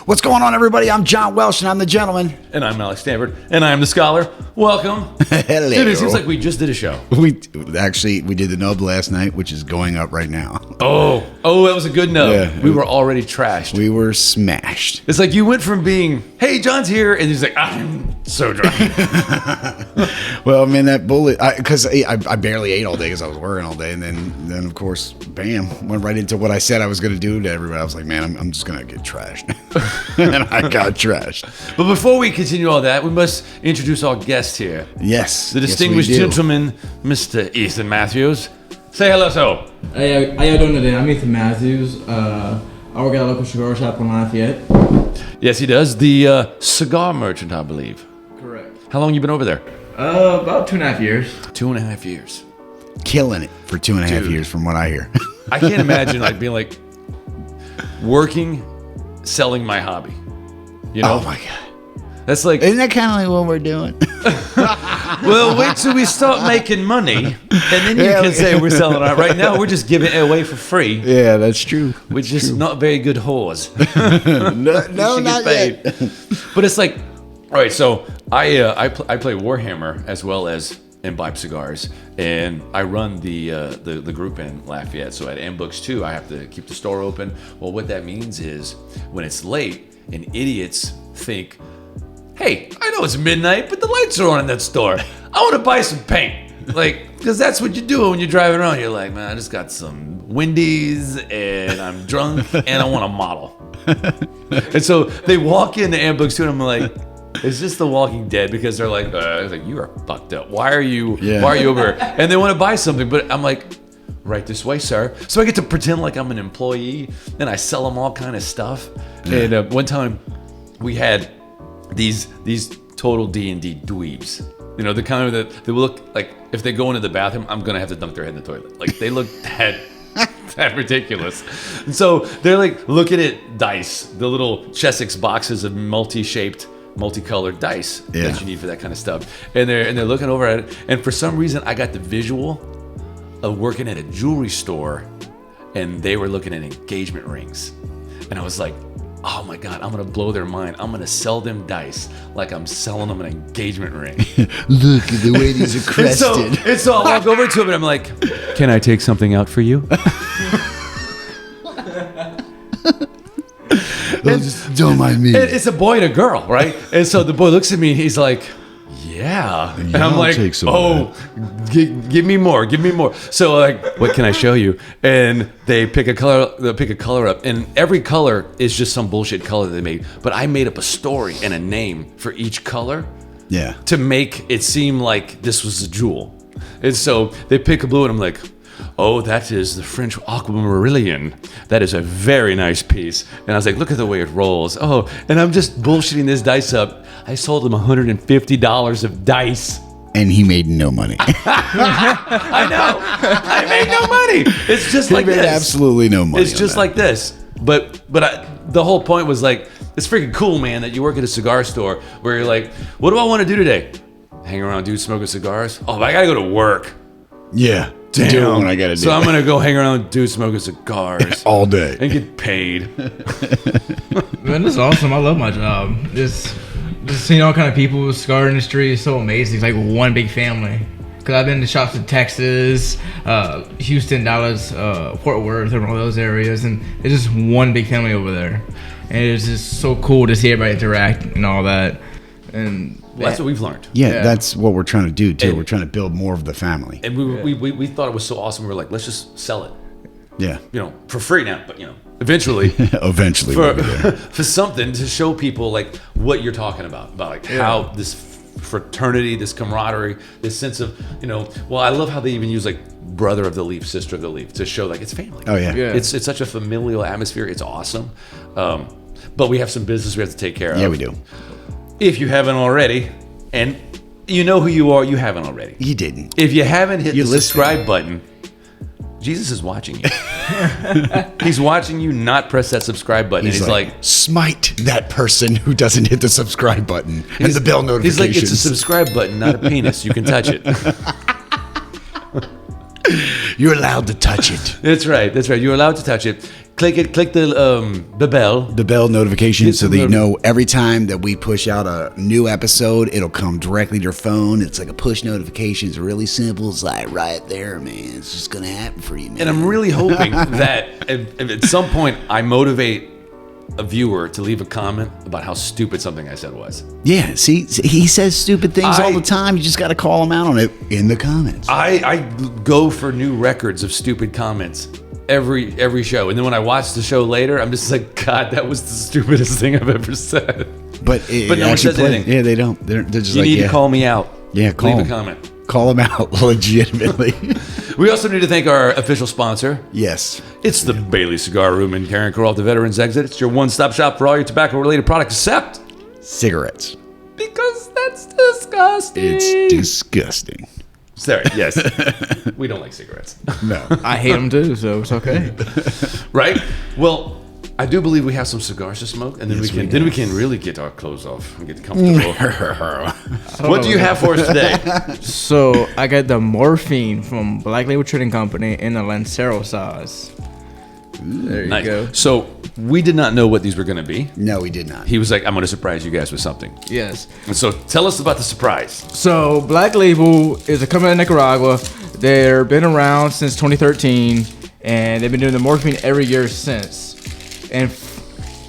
What's going on, everybody? I'm John Welsh, and I'm the gentleman. And I'm Alex Stanford, and I'm the scholar. Welcome. Hello. Dude, it seems like we just did a show. We did the nub last night, which is going up right now. Oh, that was a good nub. Yeah. We were already trashed. We were smashed. It's like you went from being, hey, John's here, and he's like, I'm so drunk. Well, man, that bullet, because I barely ate all day because I was working all day, and then of course, bam, went right into what I said I was going to do to everybody. I was like, man, I'm just going to get trashed. And I got trashed. But before we continue all that, we must introduce our guest here. Yes. The distinguished gentleman, Mr. Ethan Matthews. Say hello, so. Hey, how y'all doing today? I'm Ethan Matthews. I work at a local cigar shop in Lafayette. Yes, he does. The cigar merchant, I believe. Correct. How long you been over there? About 2.5 years. 2.5 years. Killing it for 2.5 Dude. years, from what I hear. I can't imagine being like working, selling my hobby. You know? Oh my god. That's like, Isn't that kind of like what we're doing? well, wait till we start making money, and then you can say we're selling it. Right now, we're just giving it away for free. Yeah, that's true. We're just not very good whores. No, not yet. But it's like, all right, so I play Warhammer as well as imbibe cigars, and I run the group in Lafayette. So at M-Books 2, I have to keep the store open. Well, what that means is when it's late and idiots think, hey, I know it's midnight, but the lights are on in that store. I want to buy some paint. Like, because that's what you do when you're driving around. You're like, man, I just got some Wendy's and I'm drunk and I want a model. And so they walk into M-Books 2 and I'm like, is this The Walking Dead? Because they're like, you are fucked up. Why are you over here? And they want to buy something, but I'm like, right this way, sir. So I get to pretend like I'm an employee and I sell them all kind of stuff. Yeah. And one time we had these total D&D dweebs. You know, the kind of that they look like if they go into the bathroom, I'm gonna have to dunk their head in the toilet. Like they look that ridiculous. And so they're like looking at dice, the little Chessex boxes of multicolored dice that you need for that kind of stuff. And they're looking over at it. And for some reason, I got the visual of working at a jewelry store, and they were looking at engagement rings. And I was like, oh my God, I'm gonna blow their mind. I'm gonna sell them dice like I'm selling them an engagement ring. Look at the way these are crested. and so I walk over to him and I'm like, can I take something out for you? Don't mind me. It's a boy and a girl, right? And so the boy looks at me and he's like, yeah. And I'm like, give me more. So like, what can I show you? And they pick a color up, and every color is just some bullshit color they made. But I made up a story and a name for each color. Yeah. To make it seem like this was a jewel. And so they pick a blue, and I'm like, oh, that is the French aquamarine. That is a very nice piece. And I was like, look at the way it rolls. Oh, and I'm just bullshitting this dice up. I sold him $150 of dice. And he made no money. I know. I made no money. It's just like this. Absolutely no money. It's just like this. But the whole point was like, it's freaking cool, man, that you work at a cigar store where you're like, what do I want to do today? Hang around, dude, smoking cigars? Oh, but I got to go to work. Yeah. Damn. Do what I gotta do. So I'm gonna go hang around, dude, smoking cigars all day and get paid. Man, this is awesome. I love my job. Just seeing all kind of people. Cigar industry is so amazing. It's like one big family. Cause I've been to shops in Texas, Houston, Dallas, Fort Worth, and all those areas, and it's just one big family over there. And it's just so cool to see everybody interact and all that. And well, that's what we've learned. Yeah, that's what we're trying to do too. We're trying to build more of the family. And we thought it was so awesome. We were like, let's just sell it. Yeah. You know, for free now, but you know, eventually. For something to show people like what you're talking about like how this fraternity, this camaraderie, this sense of, you know, well, I love how they even use like brother of the leaf, sister of the leaf to show like it's family. Oh yeah. It's such a familial atmosphere. It's awesome. But we have some business we have to take care of. Yeah, we do. If you haven't already, and you know who you are, you haven't already. You didn't. If you haven't hit the subscribe button, Jesus is watching you. He's watching you not press that subscribe button. He's like, smite that person who doesn't hit the subscribe button and the bell notifications. He's like, it's a subscribe button, not a penis. You can touch it. You're allowed to touch it. That's right. You're allowed to touch it. Click it. Click the bell. The bell notification It's so that you the- know every time that we push out a new episode, it'll come directly to your phone. It's like a push notification. It's really simple. It's like right there, man. It's just going to happen for you, man. And I'm really hoping that if at some point I motivate a viewer to leave a comment about how stupid something I said was. Yeah, see, he says stupid things all I- the time. You just got to call him out on it in the comments. I go for new records of stupid comments every show, and then when I watch the show later, I'm just like, God, that was the stupidest thing I've ever said. But no one says anything. Yeah, they don't. They're just You like, need yeah. to call me out. Yeah, call Leave him. a comment. Call him out legitimately. We also need to thank our official sponsor. Yes. It's the Bailey Cigar Room in Karen Corral at the Veterans Exit. It's your one-stop shop for all your tobacco-related products, except Cigarettes. because that's disgusting. It's disgusting. Sorry, yes. We don't like cigarettes. No. I hate them too, so it's okay. Right? Well, I do believe we have some cigars to smoke, and then Yes, we can really get our clothes off and get comfortable. What do you have for us today? So I got the Morphine from Black Label Trading Company in the Lancero size. There you Nice. go. So we did not know what these were going to be. No, we did not. He was like, I'm going to surprise you guys with something. Yes. And so tell us about the surprise. So Black Label is a company in Nicaragua. They've been around since 2013, and they've been doing the Morphine every year since. And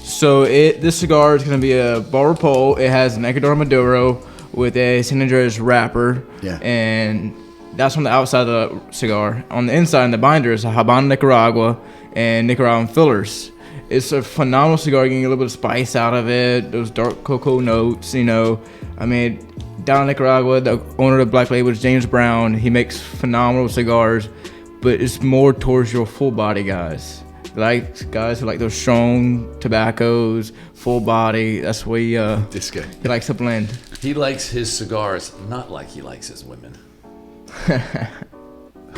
so this cigar is going to be a Barber Pole. It has an Ecuadorian Maduro with a San Andrés wrapper. Yeah. And that's on the outside of the cigar. On the inside, in the binder, is a Habano Nicaragua and Nicaraguan fillers. It's a phenomenal cigar. You can get a little bit of spice out of it. Those dark cocoa notes, I mean, down in Nicaragua, the owner of the Black Label is James Brown. He makes phenomenal cigars, but it's more towards your full body guys. Like guys who like those strong tobaccos, full body. That's where he likes to blend. He likes his cigars not like he likes his women.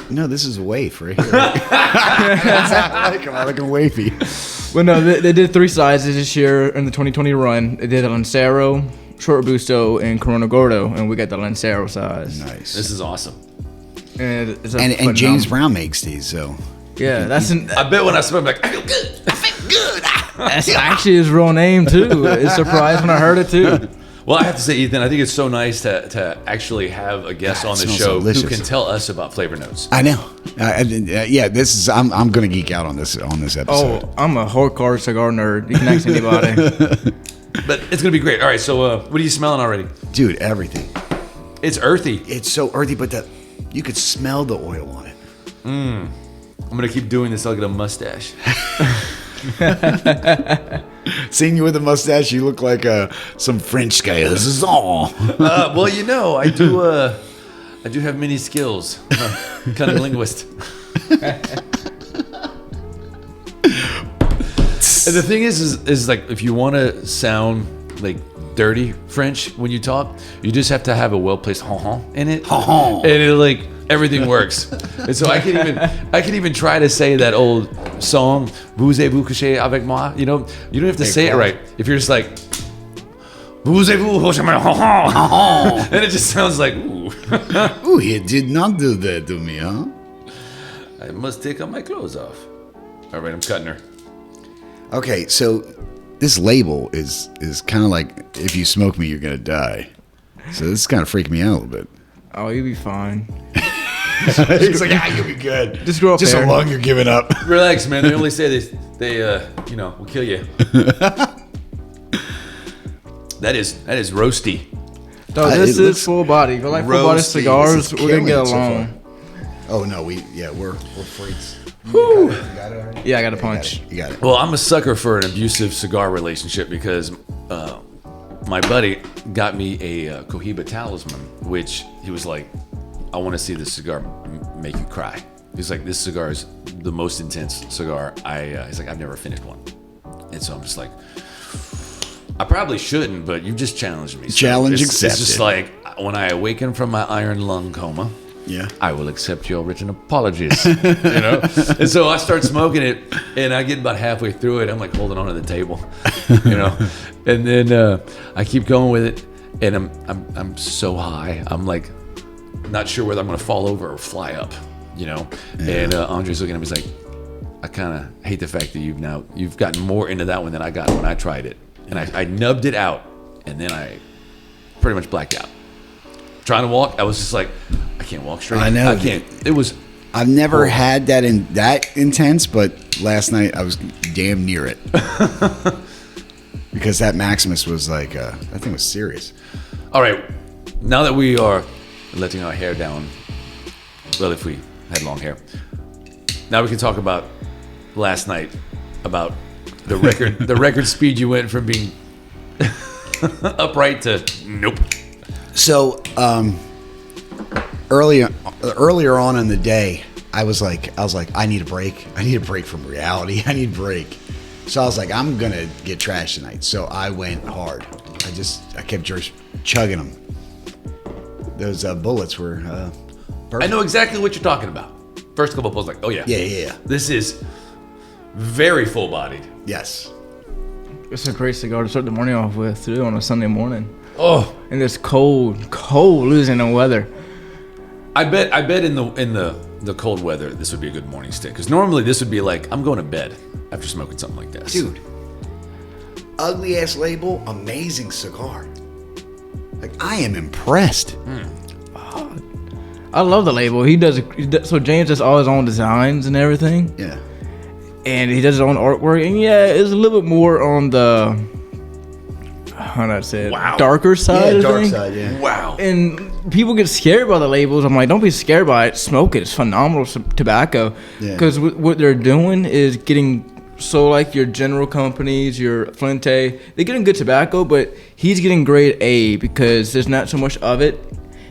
No, this is a waif right here. I like a wafy. Well, no, they did 3 sizes this year in the 2020 run. They did a Lancero, Short Robusto, and Corona Gordo, and we got the Lancero size. Nice. This is awesome. And it's a And phenomenal- James Brown makes these, so. Yeah, that's I bet when I smoke, I'm like, I feel good. I feel good. that's actually his real name too. It's surprised when I heard it too. Well, I have to say, Ethan, I think it's so nice to actually have a guest God, on the it smells show delicious. who can tell us about flavor notes. I know. Yeah, this is. I'm gonna geek out on this episode. Oh, I'm a hardcore cigar nerd. You can ask anybody. But it's going to be great. All right, so what are you smelling already? Dude, everything. It's earthy. It's so earthy, but you could smell the oil on it. I'm going to keep doing this till I get a mustache. Seeing you with a mustache, you look like some French guy. This is all. Well, I do have many skills. I'm a cunning linguist. And the thing is like if you want to sound like dirty French when you talk, you just have to have a well-placed honhon in it, and it like everything works. And so I can even try to say that old song "Voulez-vous coucher avec moi?" You don't have to say it right if you're just like "Voulez-vous coucher avec moi?" and it just sounds like ooh. Ooh, he did not do that to me, huh? I must take all my clothes off. All right, I'm cutting her. Okay, so this label is kind of like if you smoke me, you're gonna die. So this is kind of freaking me out a little bit. Oh, you'll be fine. He's like, you'll be good. Just grow up Just there. so long you're giving up. Relax, man. They only say they will kill you. That is roasty. No, It this looks is full body. If you like full body roasty. cigars, This is we're gonna get killing so along. far. Oh no, we're freaks. Whew. You got it already? Yeah, I got a punch. You got it. Well, I'm a sucker for an abusive cigar relationship because my buddy got me a Cohiba Talisman, which he was like, I want to see this cigar make you cry. He's like, this cigar is the most intense cigar. He's like, I've never finished one. And so I'm just like, I probably shouldn't, but you just challenged me. So Challenge it's just accepted. like, when I awaken from my iron lung coma, Yeah. I will accept your written apologies. And so I start smoking it, and I get about halfway through it. I'm like holding onto the table, and then I keep going with it, and I'm so high. I'm like not sure whether I'm gonna fall over or fly up. you know. And Andres looking at me, he's like, I kind of hate the fact that you've gotten more into that one than I got when I tried it. And I nubbed it out, and then I pretty much blacked out. Trying to walk, I was just like, I can't walk straight. I know. I can't. It was. I've never had that intense, but last night I was damn near it. Because that Maximus was like, that thing was serious. All right, now that we are letting our hair down, well, if we had long hair, now we can talk about last night, about the record speed you went from being upright to nope. So earlier on in the day, I was like, I need a break. I need a break from reality. I need a break. So I was like, I'm gonna get trashed tonight. So I went hard. I kept just chugging them. Those bullets were. Perfect. I know exactly what you're talking about. First couple pulls, like, oh yeah, yeah. This is very full bodied. Yes. It's a great cigar to start the morning off with too on a Sunday morning. Oh, And this cold, losing the weather. I bet in the cold weather this would be a good morning stick, because normally this would be like, I'm going to bed after smoking something like this. Dude, ugly ass label, amazing cigar. Like, I am impressed. I love the label. So James does all his own designs and everything. Yeah. And he does his own artwork. And yeah, it's a little bit more on the, how do I say it? Wow. Darker side of dark things. side, yeah. Wow. And people get scared by the labels. I'm like, don't be scared by it. Smoke it. It's phenomenal tobacco. Yeah. Because what they're doing is getting, so like your general companies, your Flinte, they're getting good tobacco, but he's getting grade A because there's not so much of it.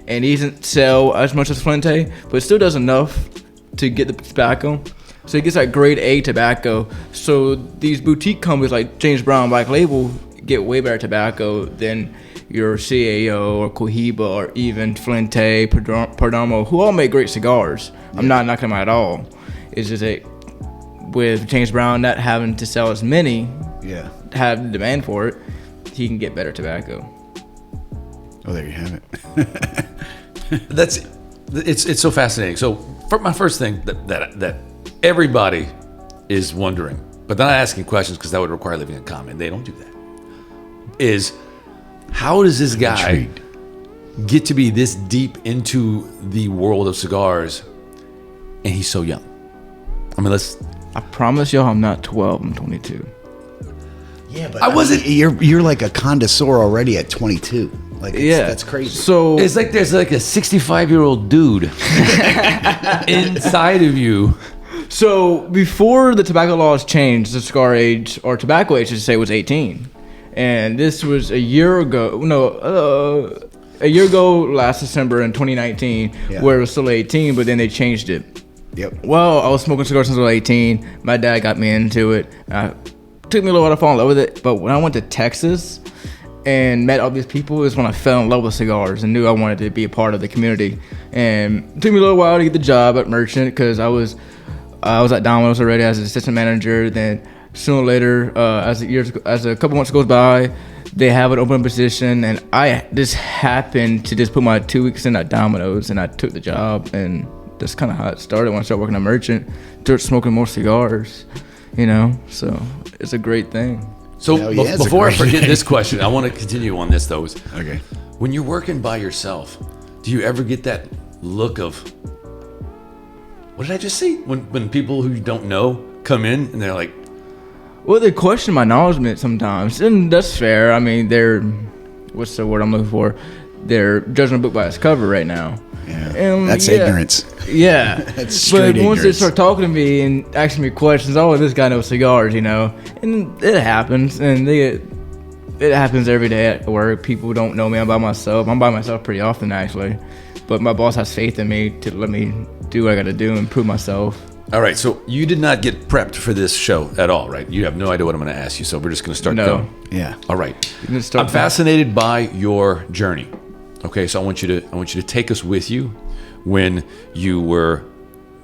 And he doesn't sell as much as Flinte, but still does enough to get the tobacco. So he gets that grade A tobacco. So these boutique companies like James Brown Black Label get way better tobacco than your CAO or Cohiba or even Flinte, Perdomo, who all make great cigars. I'm not knocking them at all. It's just that with James Brown not having to sell as many, have the demand for it, he can get better tobacco. Oh, there you have it. It's so fascinating. So for my first thing that everybody is wondering, but they're not asking questions because that would require leaving a comment. They don't do that. Is how does this guy get to be this deep into the world of cigars, and he's so young? I mean, I promise y'all, I'm not 12. I'm 22. Yeah, but I wasn't. You're like a connoisseur already at 22. Like, that's crazy. So it's like there's like a 65-year-old dude inside of you. So before the tobacco laws changed, the cigar age, or tobacco age, I should say, was 18. And this was a year ago. A year ago, last December in 2019, where it was still 18, but then they changed it. Yep. Well, I was smoking cigars since I was 18. My dad got me into it. Took me a little while to fall in love with it, but when I went to Texas and met all these people is when I fell in love with cigars and knew I wanted to be a part of the community. And it took me a little while to get the job at Merchant because I was at Domino's already as an assistant manager. Then sooner or later, as a couple months goes by, they have an open position, and I just happened to just put my 2 weeks in at Domino's, and I took the job, and that's kind of how it started when I started working at Merchant. Started smoking more cigars, so it's a great thing. So before I forget this question, I want to continue on this though. Okay. When you're working by yourself, do you ever get that look of, what did I just say? When people who you don't know come in and they're like, well, they question my knowledge sometimes, and that's fair. I mean, what's the word I'm looking for? They're judging a book by its cover right now. Yeah, that's ignorance. Yeah. That's straight But once they ignorance. start talking to me and asking me questions, this guy knows cigars, and it happens, and it happens every day at work. People don't know me. I'm by myself pretty often, actually. But my boss has faith in me to let me do what I got to do and prove myself. all right, so you did not get prepped for this show at all, right? You have no idea what I'm going to ask you, so we're just going to start going. Yeah. All right. Start I'm fascinated by your journey. Okay, so I want you to take us with you when you were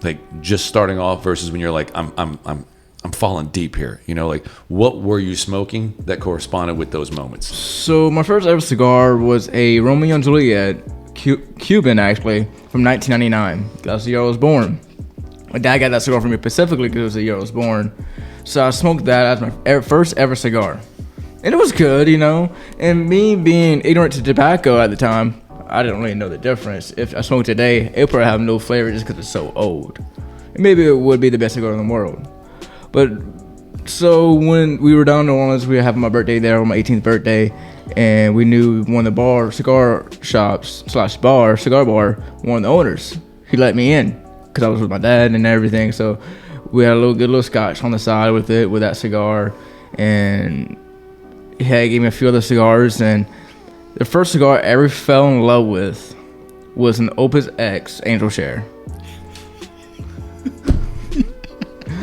like just starting off versus when you're like I'm falling deep here. Like what were you smoking that corresponded with those moments? So my first ever cigar was a Romeo and Juliet, Cuban actually, from 1999. That's the year I was born. My dad got that cigar for me specifically because it was the year I was born. So I smoked that as my first ever cigar. And it was good, you know. And me being ignorant to tobacco at the time, I didn't really know the difference. If I smoked today, it would probably have no flavor just because it's so old. And maybe it would be the best cigar in the world. But so when we were down in New Orleans, we were having my birthday there on my 18th birthday. And we knew one of the cigar shops / bar, cigar bar, one of the owners. He let me in because I was with my dad and everything. So we had a good little scotch on the side with that cigar. And he gave me a few other cigars. And the first cigar I ever fell in love with was an Opus X Angel Share.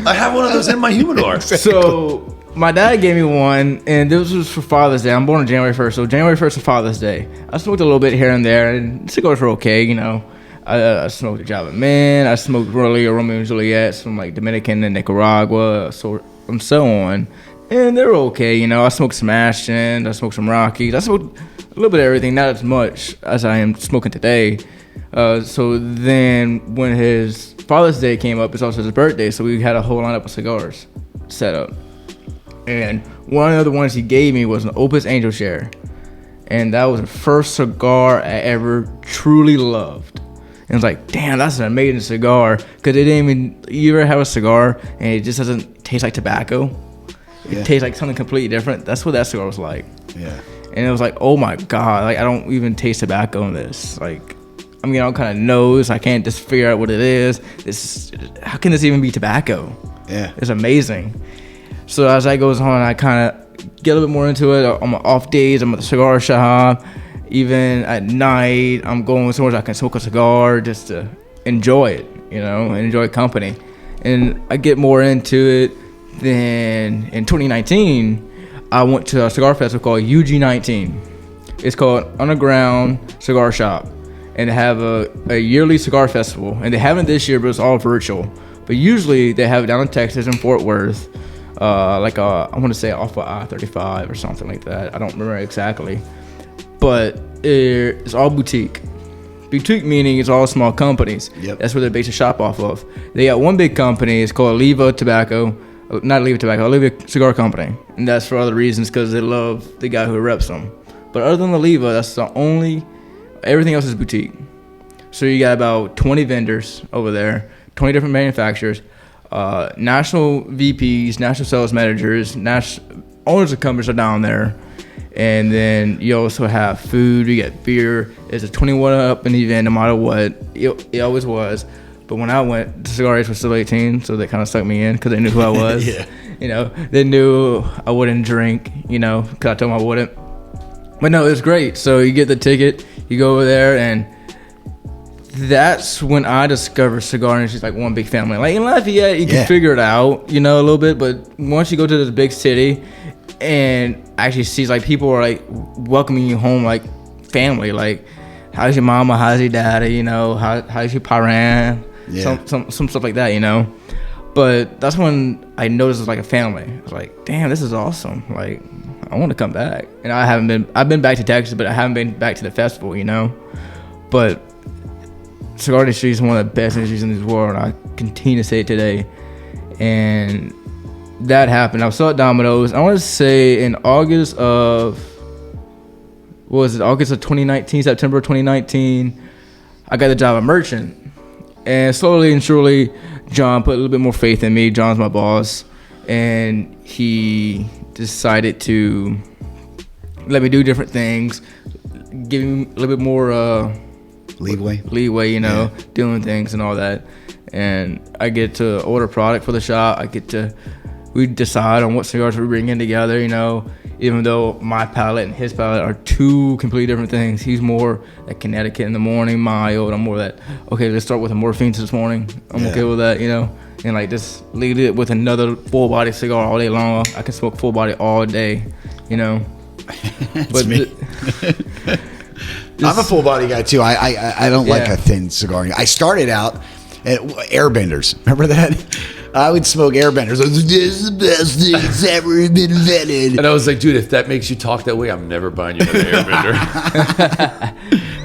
I have one of those in my humidor. So my dad gave me one, and this was for Father's Day. I'm born on January 1st, so January 1st is Father's Day. I smoked a little bit here and there, and cigars were okay, you know. I smoked a Java Man. I smoked Romeo and Juliet's from like Dominican and Nicaragua, and so on. And they were okay, you know. I smoked some Ashton. I smoked some Rockies. I smoked a little bit of everything, not as much as I am smoking today. So then when his Father's Day came up, it's also his birthday, so we had a whole lineup of cigars set up. And one of the ones he gave me was an Opus Angel Share. And that was the first cigar I ever truly loved. And I was like, damn, that's an amazing cigar. Because it didn't even, you ever have a cigar and it just doesn't taste like tobacco? It tastes like something completely different. That's what that cigar was like. Yeah. And it was like, oh my God, like I don't even taste tobacco in this. Like, I'm getting all kind of nose. I can't just figure out what it is. How can this even be tobacco? Yeah. It's amazing. So as that goes on, I kind of get a little bit more into it. On my off days, I'm at the cigar shop. Even at night, I'm going somewhere I can smoke a cigar just to enjoy it, you know, and enjoy company. And I get more into it. Then in 2019, I went to a cigar festival called UG19. It's called Underground Cigar Shop. And they have a yearly cigar festival. And they haven't this year, but it's all virtual. But usually they have it down in Texas in Fort Worth. I want to say off of I-35 or something like that. I don't remember exactly. But it's all boutique. Boutique meaning it's all small companies. Yep. That's where they base the shop off of. They got one big company. It's called Oliva Cigar Company. And that's for other reasons because they love the guy who reps them. But other than Oliva, that's the only... Everything else is boutique. So you got about 20 vendors over there, 20 different manufacturers, national VPs, national sales managers, owners of companies are down there. And then you also have food, you get beer. It's a 21 up in the event, no matter what. It always was. But when I went, the cigar age was still 18, so they kind of stuck me in because they knew who I was. Yeah. You know, they knew I wouldn't drink, you know, because I told them I wouldn't. But no, it was great. So you get the ticket, you go over there, and that's when I discovered cigar industry is like one big family. Like in Lafayette, you can figure it out, you know, a little bit. But once you go to this big city and actually see like people are like welcoming you home like family, like how's your mama, how's your daddy, you know, how's your parent, some stuff like that, you know. But that's when I noticed it was like a family. I was like, damn, this is awesome. Like, I want to come back. And I've been back to Texas, but I haven't been back to the festival, you know. But cigar industry is one of the best industries in this world. I continue to say it today. And that happened. I was still at Domino's. I want to say in August of 2019, September 2019, I got the job of merchant. And slowly and surely, John put a little bit more faith in me. John's my boss. And he decided to let me do different things, give me a little bit more leeway, you know, doing things and all that. And I get to order product for the shop. We decide on what cigars we bring in together, you know, even though my palate and his palate are two completely different things. He's more like Connecticut in the morning, mild. I'm more that, okay, let's start with a Morphine this morning. I'm okay with that, you know. And like just lead it with another full body cigar all day long. I can smoke full body all day, you know. But me. I'm a full body guy too. I don't like a thin cigar. I started out at airbenders. Remember that? I would smoke airbenders. This is the best thing that's ever been invented. And I was like, dude, if that makes you talk that way, I'm never buying you another airbender.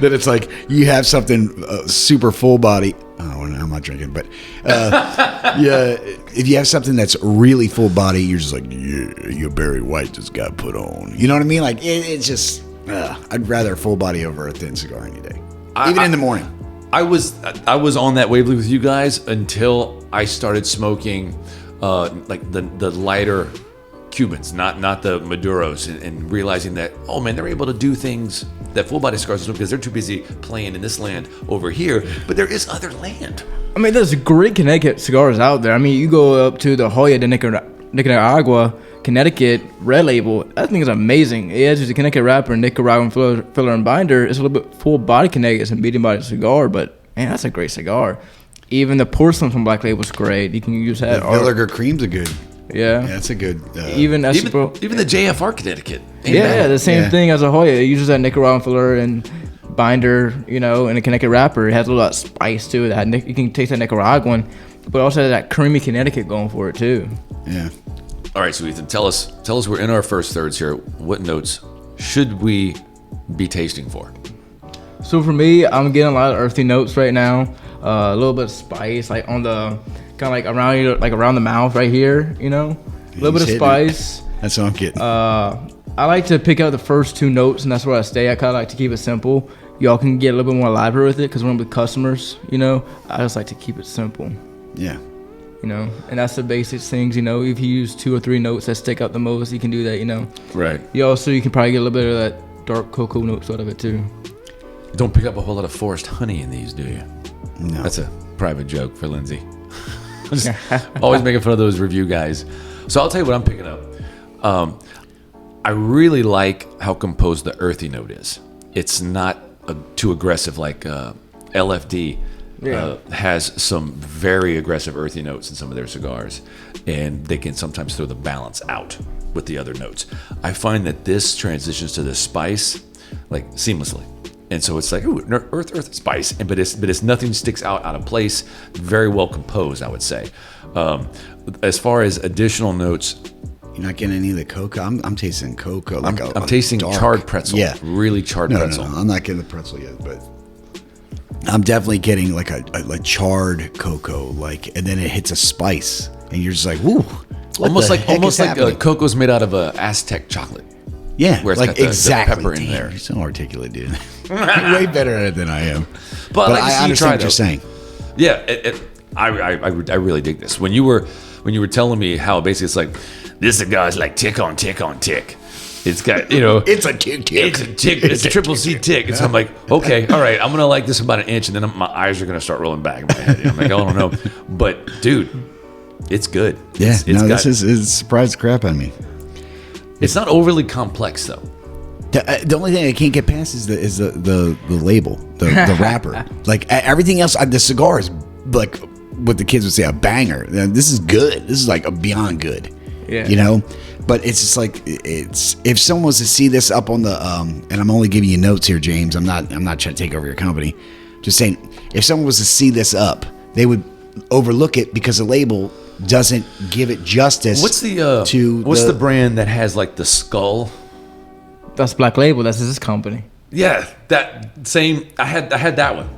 Then it's like you have something super full body Oh, I'm not drinking, but yeah, if you have something that's really full body, you're just like, yeah, your Barry White just got put on. You know what I mean? Like it's just, I'd rather a full body over a thin cigar any day, even in the morning. I was on that wavelength with you guys until I started smoking like the lighter Cubans, not the Maduros, and realizing that, oh man, they're able to do things that full body cigars do because they're too busy playing in this land over here. But there is other land. I mean, there's great Connecticut cigars out there. I mean, you go up to the Joya de Nicaragua, Connecticut Red Label. That thing is amazing. It has a Connecticut wrapper, Nicaraguan filler and binder. It's a little bit full body Connecticut. It's a medium body cigar, but man, that's a great cigar. Even the porcelain from Black Label is great. You can use that. The Villiger creams are good. Yeah, that's a good. Even the JFR Connecticut. Yeah, the same thing as a Joya. It uses that Nicaraguan filler and binder, and a Connecticut wrapper. It has a little spice to it. You can taste that Nicaraguan, but also has that creamy Connecticut going for it too. Yeah. All right, so Ethan, tell us. We're in our first thirds here. What notes should we be tasting for? So for me, I'm getting a lot of earthy notes right now. A little bit of spice, like on the kind of like around the mouth right here. A little bit of spice. That's what I'm getting. I like to pick out the first two notes, and that's where I stay. I kind of like to keep it simple. Y'all can get a little bit more elaborate with it because when I'm with customers, I just like to keep it simple. Yeah. And that's the basic things. If you use 2 or 3 notes that stick out the most, you can do that. Right. You can probably get a little bit of that dark cocoa notes out of it too. Don't pick up a whole lot of forest honey in these, do you? No. That's a private joke for Lindsay. Always making fun of those review guys. So I'll tell you what I'm picking up. I really like how composed the earthy note is. It's not too aggressive like LFD has some very aggressive earthy notes in some of their cigars, and they can sometimes throw the balance out with the other notes. I find that this transitions to the spice like seamlessly. And so it's like, ooh, earth, spice, but it's nothing sticks out of place. Very well composed, I would say. As far as additional notes, you're not getting any of the cocoa. I'm tasting cocoa. I'm tasting dark, charred pretzel. Yeah, really charred pretzel. No, I'm not getting the pretzel yet, but I'm definitely getting like a charred cocoa, and then it hits a spice, and you're just like, woo. Almost like cocoa's made out of Aztec chocolate. Yeah, where it's got exactly. The pepper in there. You're so articulate, dude. Way better at it than I am. But I understand what you're saying. Yeah, I really dig this. When you were telling me how basically it's like this cigar is like tick on tick on tick. It's got it's a tick. It's a tick. It's a triple C tick. And so I'm like, okay, all right, I'm gonna like this about an inch, and then my eyes are gonna start rolling back in my head. I'm like, I don't know, but dude, it's good. Yeah, this is surprised the crap out of me. It's not overly complex though. The only thing I can't get past is the label, the wrapper. Like everything else, the cigar is like what the kids would say, a banger. This is good. This is like a beyond good. Yeah. But it's just like if someone was to see this up on the and I'm only giving you notes here, James. I'm not trying to take over your company. Just saying, if someone was to see this up, they would overlook it because the label doesn't give it justice. What's the brand that has like the skull? That's Black Label. That's his company. Yeah, that same. I had that one.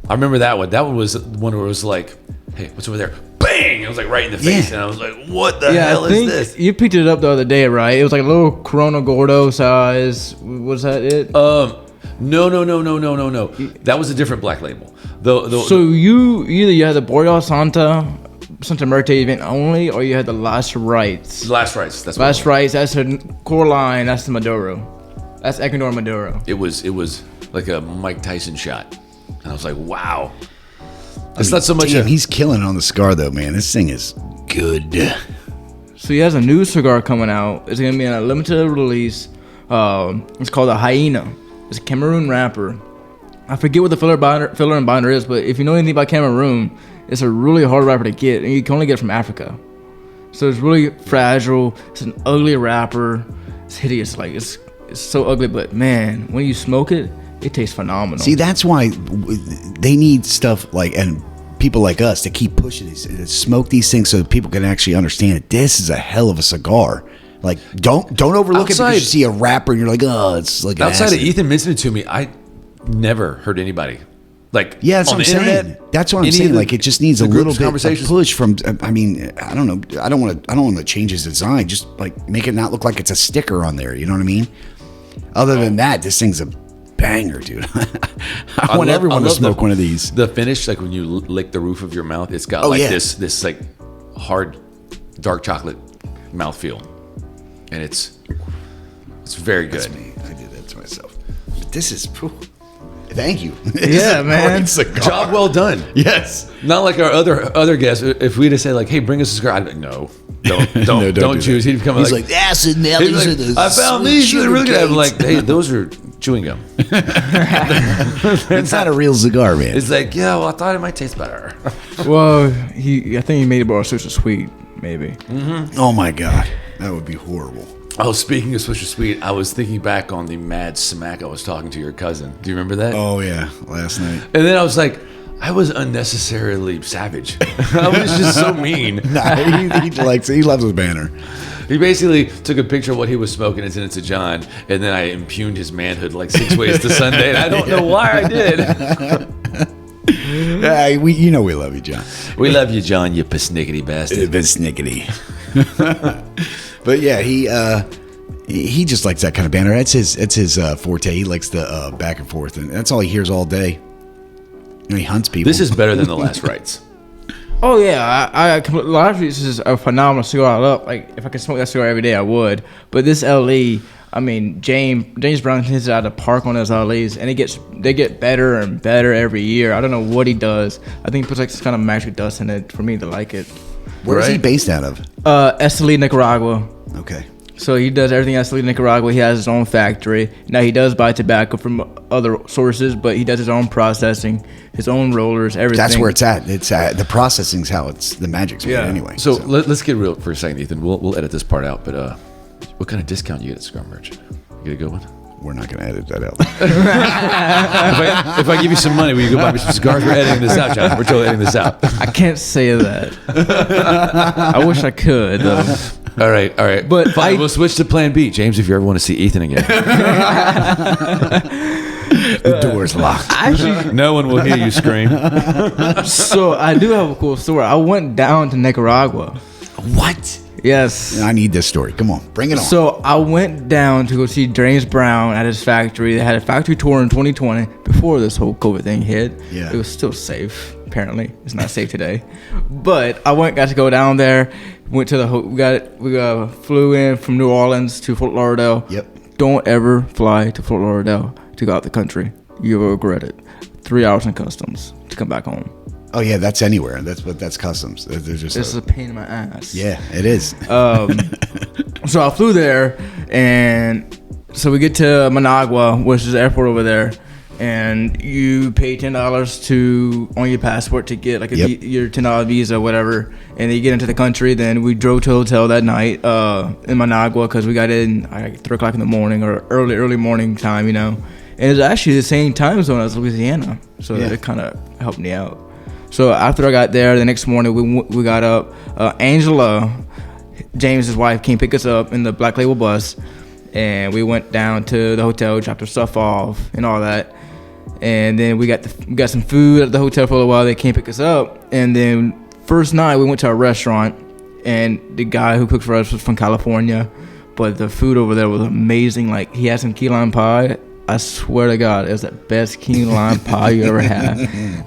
I remember that one. That one was one where it was like, hey, what's over there? Bang! It was like right in the face, and I was like, what the hell is this? You picked it up the other day, right? It was like a little Corona Gordo size. Was that it? No. That was a different Black Label. So you had the Boreal Santa Muerte event only, or you had the Last Rites? Last Rites. That's Last Rites. That's her core line. That's the Maduro. That's Ecuador Maduro. It was like a Mike Tyson shot, and I was like, wow. It's not so much. Damn, he's killing it on the cigar though, man. This thing is good. So he has a new cigar coming out. It's gonna be a limited release. It's called a Hyena. It's a Cameroon wrapper. I forget what the filler and binder is, but if you know anything about Cameroon, it's a really hard wrapper to get, and you can only get it from Africa. So it's really fragile. It's an ugly wrapper. It's hideous. Like it's so ugly, but man, when you smoke it, it tastes phenomenal. See, that's why they need stuff and people like us to keep pushing these, smoke these things so that people can actually understand it. This is a hell of a cigar. Like, don't overlook it because you see a wrapper and you're like, oh, it's like outside of Ethan mentioned it to me. I never heard anybody Like, Yeah, that's on what the I'm saying. internet, That's what I'm any saying. of the- Like, it just needs a the little group's bit of conversations. push from. I mean, I don't know. I don't want to change his design. Just like make it not look like it's a sticker on there. You know what I mean? Other than that, this thing's a banger, dude. I want everyone to smoke one of these. The finish, like when you lick the roof of your mouth, it's got this like hard, dark chocolate mouthfeel, and it's very good. That's me. I did that to myself. But this is. Thank you. Yeah, man. Job well done. Yes. Not like our other guests. If we'd have said like, "Hey, bring us a cigar," I'd be like, "No, don't do choose." that. He'd come He's like, like, acid now. he'd be These like, are the. I found these. They're really good. I'm like, "Hey, those are chewing gum." It's not a real cigar, man. It's like, yeah, well, I thought it might taste better. Well, I think he made it more social sweet, maybe. Oh my god, that would be horrible. Oh, speaking of Swisher Sweet, I was thinking back on the mad smack I was talking to your cousin. Do you remember that? Oh yeah, last night. And then I was like, I was unnecessarily savage. I was just so mean. Nah, he loves his banner. He basically took a picture of what he was smoking and sent it to John, and then I impugned his manhood like 6 ways to Sunday, and I don't know why I did. Yeah, we love you, John. We love you, John, you persnickety bastard. Snickety. But yeah, he just likes that kind of banner. It's his forte. He likes the back and forth, and that's all he hears all day. He hunts people. This is better than the last rights. Oh yeah, I largely this is a phenomenal cigar. I love, like, if I could smoke that cigar every day, I would. But this LE, I mean, James Brown hits it out of the park on those LEs, and they get better and better every year. I don't know what he does. I think he puts like this kind of magic dust in it for me to like it. Where is he based out of? Esteli, Nicaragua. Okay. So he does everything at Esteli, Nicaragua. He has his own factory. Now he does buy tobacco from other sources, but he does his own processing, his own rollers, everything. That's where it's at. It's the processing's how it's the magic's made anyway. So let's get real for a second, Ethan. We'll edit this part out, but what kind of discount you get at Cigar Merch? You get a good one? We're not going to edit that out. if I give you some money, will you go buy me some cigars? We're editing this out, John. We're totally editing this out. I can't say that. I wish I could, though. All right. But fine, we'll switch to Plan B, James. If you ever want to see Ethan again, The door's locked. Actually, no one will hear you scream. so I do have a cool story. I went down to Nicaragua. What? Yes. I need this story. Come on, bring it on. So I went down to go see James Brown at his factory. They had a factory tour in 2020 before this whole COVID thing hit. Yeah. It was still safe. Apparently, it's not safe today. But I got to go down there. Went to we flew in from New Orleans to Fort Lauderdale. Yep. Don't ever fly to Fort Lauderdale to go out the country. You will regret it. 3 hours in customs to come back home. Oh yeah, that's anywhere. That's customs. They're just. This is a pain in my ass. Yeah, it is. So I flew there, and so we get to Managua, which is the airport over there, and you pay $10 on your passport to get like your $10 visa, whatever, and then you get into the country. Then we drove to a hotel that night in Managua because we got in like 3 o'clock in the morning or early morning time, And it's actually the same time zone as Louisiana, so it kind of helped me out. So after I got there, the next morning we got up. Angela, James's wife, came pick us up in the Black Label bus, and we went down to the hotel, dropped our stuff off, and all that. And then we got some food at the hotel for a while. They came pick us up, and then first night we went to a restaurant, and the guy who cooked for us was from California, but the food over there was amazing. Like, he had some key lime pie. I swear to God, it was the best key lime pie you ever had.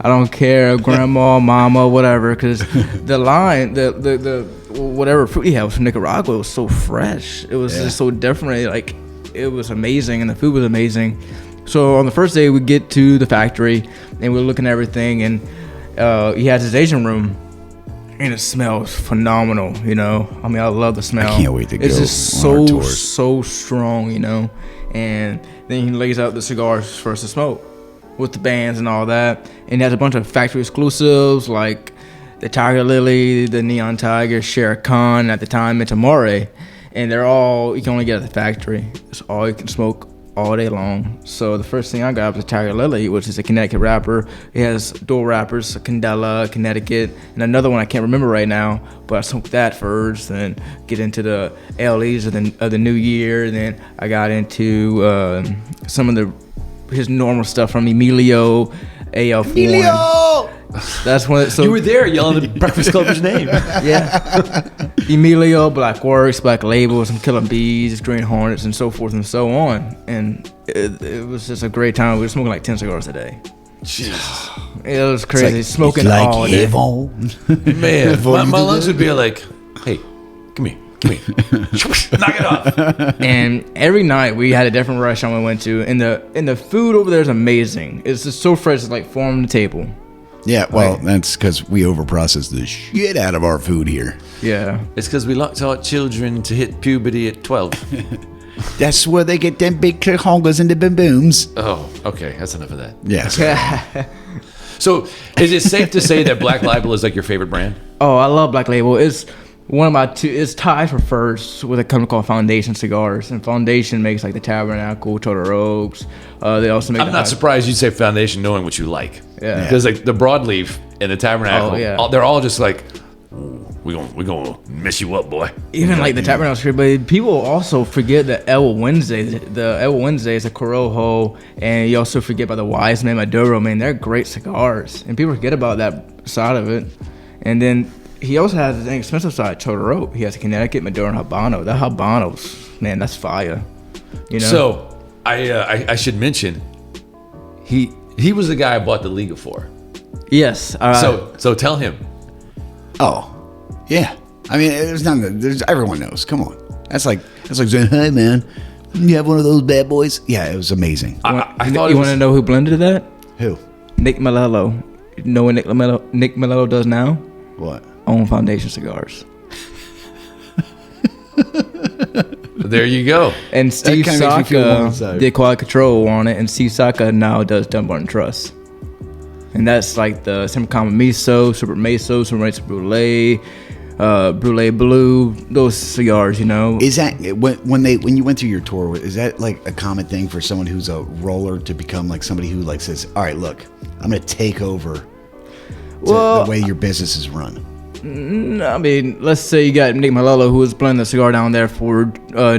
I don't care, grandma, mama, whatever, because the lime, the whatever fruit he had was from Nicaragua. It was so fresh. It was just so different. Like, it was amazing, and the food was amazing. So on the first day, we get to the factory, and we're looking at everything, and he has his Asian room, and it smells phenomenal. I mean, I love the smell. I can't wait to go. It's just so strong, And then he lays out the cigars for us to smoke with the bands and all that. And he has a bunch of factory exclusives like the Tiger Lily, the Neon Tiger, Shere Khan at the time, and Tamore. And they're all, you can only get at the factory. It's all you can smoke all day long. So the first thing I got was a Tiger Lily, which is a Connecticut wrapper. It has dual wrappers, a Candela, Connecticut, and another one I can't remember right now, but I smoked that first, and get into the LEs of the new year, and then I got into some of his normal stuff from Emilio AF1. Emilio! That's when. So You were there yelling the Breakfast Club's name. yeah, Emilio, Black Works, Black Label, some Killer Bees, Green Hornets, and so forth and so on. And it was just a great time. We were smoking like 10 cigars a day. Jesus. It was crazy. Smoking It's like all day. heaven. Man, my lungs would be like, hey, come here. Knock it off. And every night we had a different restaurant we went to, and the food over there is amazing. It's just so fresh, it's like farm to table. Yeah, well, that's because we overprocess the shit out of our food here. Yeah. It's because we locked our children to hit puberty at 12. That's where they get them big hongas and the boom booms. Oh, okay. That's enough of that. Yeah. So, is it safe to say that Black Label is like your favorite brand? Oh, I love Black Label. It's one of my two. It's tied for first with a company called Foundation Cigars, and Foundation makes like the Tabernacle, Total Oaks. They also make. I'm not surprised you'd say Foundation, knowing what you like. Yeah. Because like the Broadleaf and the Tabernacle, Oh, yeah. they're all just like, we gonna mess you up, boy. Even like the Tabernacle Street, but people also forget the El Wednesday. The El Wednesday is a Corojo, and you also forget about the Wise Man Maduro. Man, they're great cigars, and people forget about that side of it. And then he also has an expensive side, Totoro. He has a Connecticut Maduro and Habano. That Habanos, man, that's fire. You know. So I should mention, he was the guy I bought the Liga for. Yes. So tell him. Oh, yeah. I mean, there's nothing. Everyone knows. Come on. That's like saying, hey man, you have one of those bad boys. Yeah, it was amazing. I thought you want to know who blended that? Who? Nick Melello. You know what Nick Melello does now? What? Own Foundation Cigars. There you go. And Steve kinda makes me feel Saka inside. did quality control on it, and Steve Saka now does Dunbar and Trust. And that's like the Super Common Miso, Super Meso, Super Meso Brulee, Brulee Blue, those cigars, you know. Is that when you went through your tour? Is that like a common thing for someone who's a roller to become like somebody who like says, "All right, look, I'm going to take over the way your business is run." I mean, let's say you got Nick Melello, who was blending the cigar down there for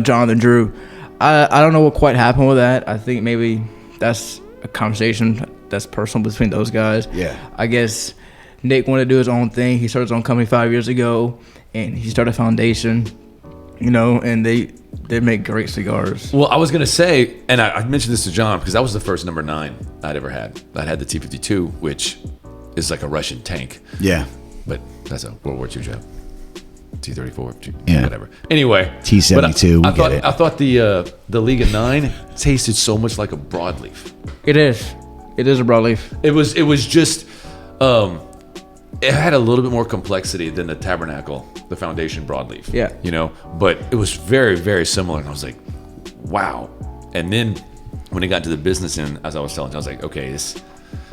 Jonathan Drew. I don't know what quite happened with that. I think maybe that's a conversation that's personal between those guys. Yeah. I guess Nick wanted to do his own thing. He started his own company 5 years ago, and he started a foundation, you know, and they make great cigars. Well, I was gonna say, and I mentioned this to John because that was the first number 9 I'd ever had. I had the T52, which is like a Russian tank. Yeah. But that's a World War II job. T-34, Yeah. whatever. Anyway, T-72, but we get it. I thought the Liga 9 tasted so much like a broadleaf. It is a broadleaf. It was just, it had a little bit more complexity than the Tabernacle, the Foundation broadleaf. Yeah. You know, but it was very, very similar. And I was like, wow. And then when it got to the business end, as I was telling you, I was like, okay,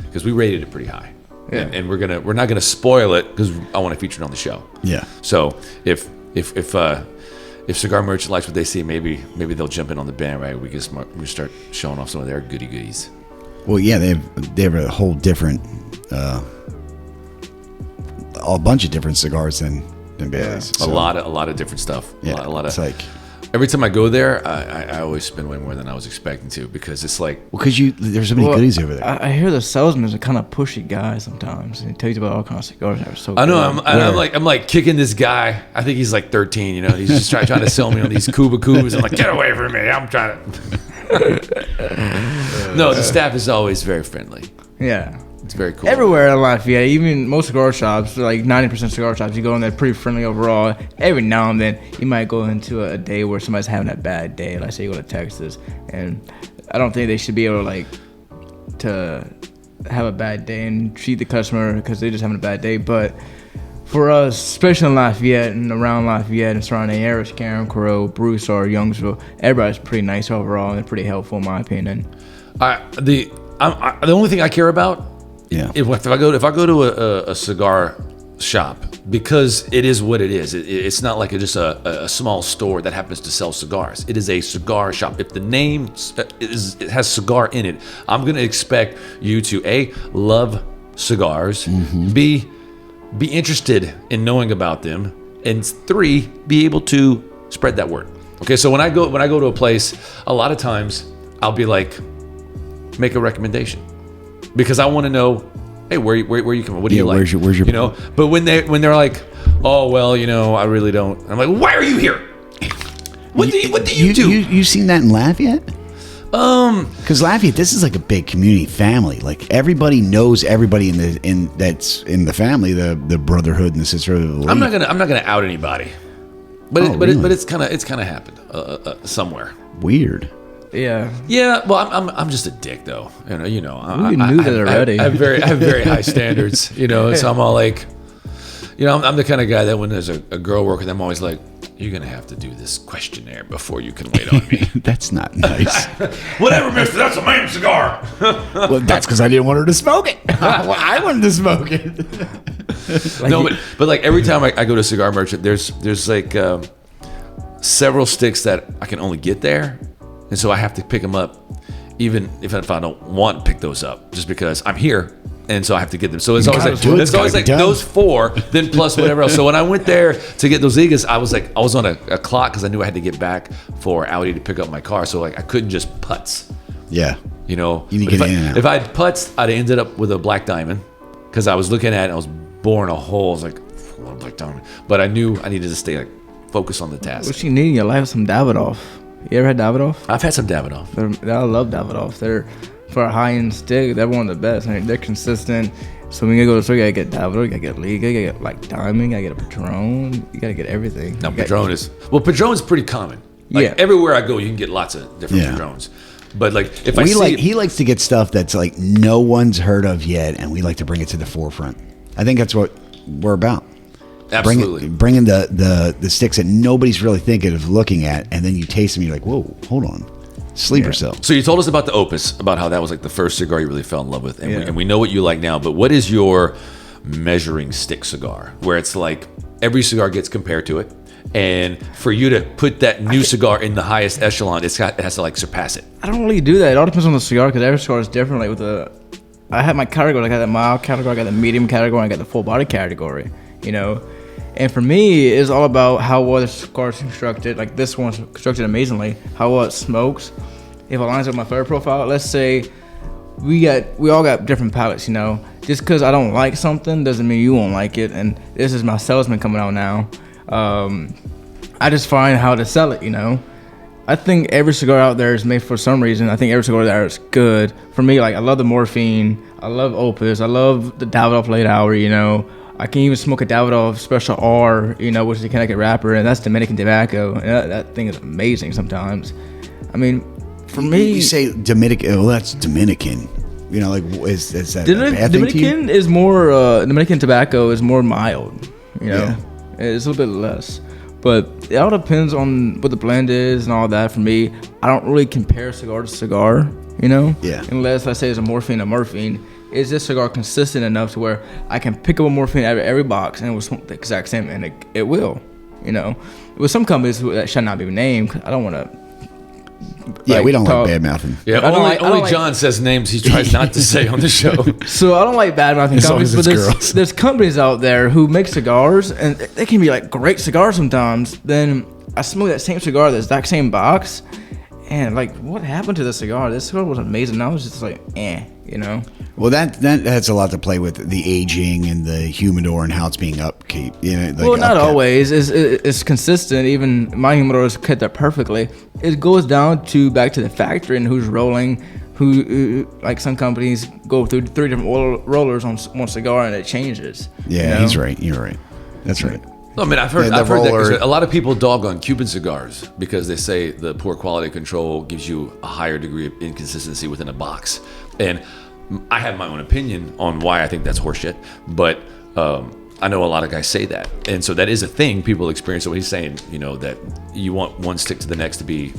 because we rated it pretty high. Yeah. And we're not gonna spoil it because I want to feature it on the show. Yeah. So if Cigar Merchant likes what they see, maybe they'll jump in on the bandwagon. We start showing off some of their goodies. Well, yeah, they have a whole different, a bunch of different cigars than Bailey's. A lot of different stuff. Yeah. A lot of. It's like, Every time I go there, I always spend way more than I was expecting to because it's like, well, because there's so many goodies over there. I hear the salesman's a kind of pushy guy sometimes, and he tells you about all kinds of cigars that are so I know good. I'm like kicking this guy. I think he's like 13. You know, he's just trying to sell me on these Cuba Cubas. I'm like, get away from me! I'm trying to. No, the staff is always very friendly. Yeah. It's very cool. Everywhere in Lafayette, even most cigar shops, like 90% cigar shops, you go in there pretty friendly overall. Every now and then, you might go into a day where somebody's having a bad day. Like, say you go to Texas, and I don't think they should be able to have a bad day and treat the customer because they're just having a bad day. But for us, especially in Lafayette and around Lafayette and surrounding areas, Karen, Crow, Broussard, Youngsville, everybody's pretty nice overall and they're pretty helpful in my opinion. The only thing I care about. Yeah. If I go to a cigar shop, because it is what it is. It's not like just a small store that happens to sell cigars. It is a cigar shop. If the name it has cigar in it, I'm gonna expect you to A, love cigars, B, be interested in knowing about them, and 3, be able to spread that word. Okay, so when I go to a place, a lot of times I'll be like, make a recommendation. because I want to know, hey, where you come from? What do you like? Where's your you know? But when they're like, oh well, you know, I really don't. I'm like, why are you here? What do you do? You seen that in Lafayette? Because Lafayette, this is like a big community family. Like everybody knows everybody that's in the family, the brotherhood and the sisterhood of the league. I'm not gonna out anybody, but really? it's kind of happened somewhere. Weird. Yeah. Yeah, well, I'm just a dick though. You know. We knew that already. I have very high standards. You know, so I'm all like, you know, I'm the kind of guy that when there's a girl working, I'm always like, you're gonna have to do this questionnaire before you can wait on me. That's not nice. Whatever, mister. That's a man's cigar. Well, that's because I didn't want her to smoke it. Well, I wanted to smoke it. No, but like every time I go to a cigar merchant, there's like several sticks that I can only get there, and so I have to pick them up, even if I don't want to pick those up, just because I'm here. And so I have to get them. So it's always like those 4, then plus whatever else. So when I went there to get those Cigas, I was on a clock because I knew I had to get back for Audi to pick up my car. So like I couldn't just putz. Yeah. You know, you need to get in and out. If I had putzed, I'd have ended up with a black diamond because I was looking at it and I was boring a hole. I was like, what a black diamond. But I knew I needed to stay like focused on the task. What you need in your life is some Davidoff. You ever had Davidoff? I've had some Davidoff. I love Davidoff. They're for a high-end stick, they're one of the best. I mean, they're consistent. So when you go to the store, you gotta get Davidoff, you gotta get Liga, you gotta get like Diamond, you gotta get a Patron, you gotta get everything. No, Padron is pretty common. Like everywhere I go, you can get lots of different Padrones. But like if he likes to get stuff that's like no one's heard of yet, and we like to bring it to the forefront. I think that's what we're about. Absolutely. Bringing the sticks that nobody's really thinking of looking at, and then you taste them, and you're like, whoa, hold on. Sleeper cell. So you told us about the Opus, about how that was like the first cigar you really fell in love with, and we know what you like now. But what is your measuring stick cigar, where it's like every cigar gets compared to it, and for you to put that new cigar in the highest echelon, it has to like surpass it? I don't really do that. It all depends on the cigar because every cigar is different. Like I have my category. I got the mild category, I got the medium category, I got the full body category. You know. And for me, it's all about how well the cigar is constructed. Like this one's constructed amazingly. How well it smokes. If it lines up with my flavor profile, let's say we all got different palates, you know. Just because I don't like something doesn't mean you won't like it. And this is my salesman coming out now. I just find how to sell it, you know. I think every cigar out there is made for some reason. I think every cigar there is good. For me, like I love the Morphine. I love Opus. I love the Davidoff Late Hour, you know. I can even smoke a Davidoff Special R, you know, which is a Connecticut wrapper, and that's Dominican tobacco. And that thing is amazing sometimes. I mean, for me... You say Dominican, well, that's Dominican. You know, like, is that a bad thing to you? Dominican is more, Dominican tobacco is more mild, you know. Yeah. It's a little bit less. But it all depends on what the blend is and all that. For me, I don't really compare cigar to cigar, you know? Yeah. Unless I say it's a Morphine. Is this cigar consistent enough to where I can pick up a Morphine out of every box and it will smoke the exact same, and it will, you know. With some companies that should not be named, I don't want to. Yeah, we don't like bad mouthing. Yeah, only John says names he tries not to say on the show. So I don't like bad mouthing companies, but there's companies out there who make cigars, and they can be like great cigars sometimes. Then I smoke that same cigar, the exact same box, and like, what happened to the cigar? This cigar was amazing. I was just like, you know. Well, that has a lot to play with the aging and the humidor and how it's being upkeep. You know, like well, not always. It's consistent. Even my humidor is kept up perfectly. It goes down to back to the factory and who's rolling. Who like some companies go through 3 different rollers on one cigar and it changes. Yeah, you know? He's right. You're right. That's right. No, I mean, I've heard that 'cause a lot of people dog on Cuban cigars because they say the poor quality control gives you a higher degree of inconsistency within a box. And I have my own opinion on why I think that's horseshit, but I know a lot of guys say that. And so that is a thing people experience. So what he's saying, you know, that you want one stick to the next to be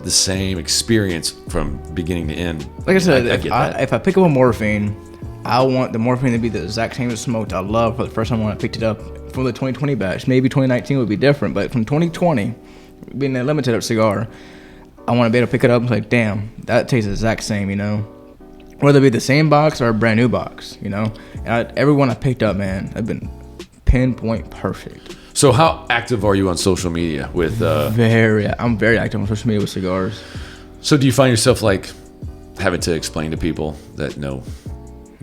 the same experience from beginning to end. Like I said, if I pick up a Morphine, I want the Morphine to be the exact same as smoked I love for the first time when I picked it up from the 2020 batch. Maybe 2019 would be different, but from 2020, being a limited up cigar, I want to be able to pick it up and like, damn, that tastes the exact same, you know? Whether it be the same box or a brand new box, you know? And every one I picked up, man, I've been pinpoint perfect. So how active are you on social media with... I'm very active on social media with cigars. So do you find yourself like having to explain to people that no,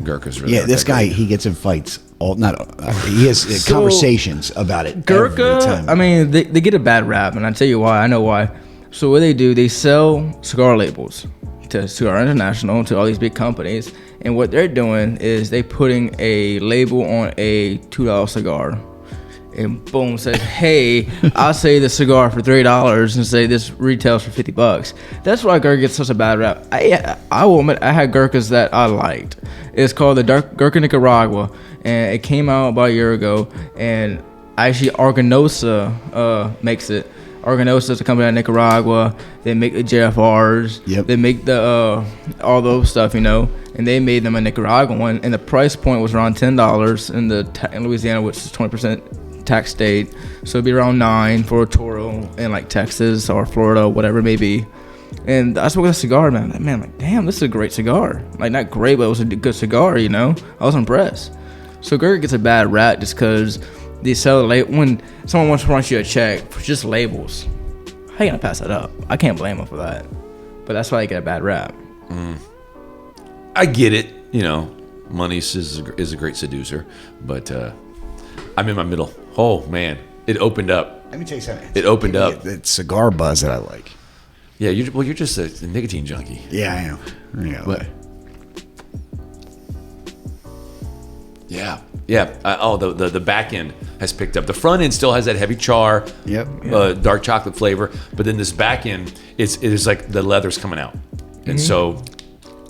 Gurkha's really Yeah, not this that guy, great. he gets in fights. He has conversations about it. every Gurkha, time. I mean, they get a bad rap, and I tell you why. I know why. So what they do, they sell cigar labels to Cigar International, to all these big companies, and what they're doing is they putting a label on a $2 cigar, and boom, says, hey, I'll say the cigar for $3 and say this retails for $50. That's why Gurkha gets such a bad rap. I will admit, I had Gurkhas that I liked. It's called the Gurkha Nicaragua, and it came out about a year ago, and actually Arganosa makes it. Arganosa is a company out of Nicaragua. They make the JFRs. Yep. They make the all those stuff, and they made them a Nicaraguan one, and the price point was around $10 in Louisiana, which is 20% tax state. So it'd be around $9 for a Toro in like Texas or Florida, whatever it may be. And I smoked a cigar, man. Like, damn, this is a great cigar. Like, not great, but it was a good cigar, I was impressed. So Gurkha gets a bad rap just because they sell when someone wants to write you a check for just labels. How you gonna pass that up? I can't blame them for that. But that's why they get a bad rap. I get it. Money is a great seducer, but I'm in my middle. Oh man, it opened up. Let me tell you something. It opened up. It's cigar buzz that I like. Yeah, you're just a nicotine junkie. Yeah, I am. Yeah. What? Yeah. The back end has picked up. The front end still has that heavy char, dark chocolate flavor, but then this back end, it is like the leather's coming out, and so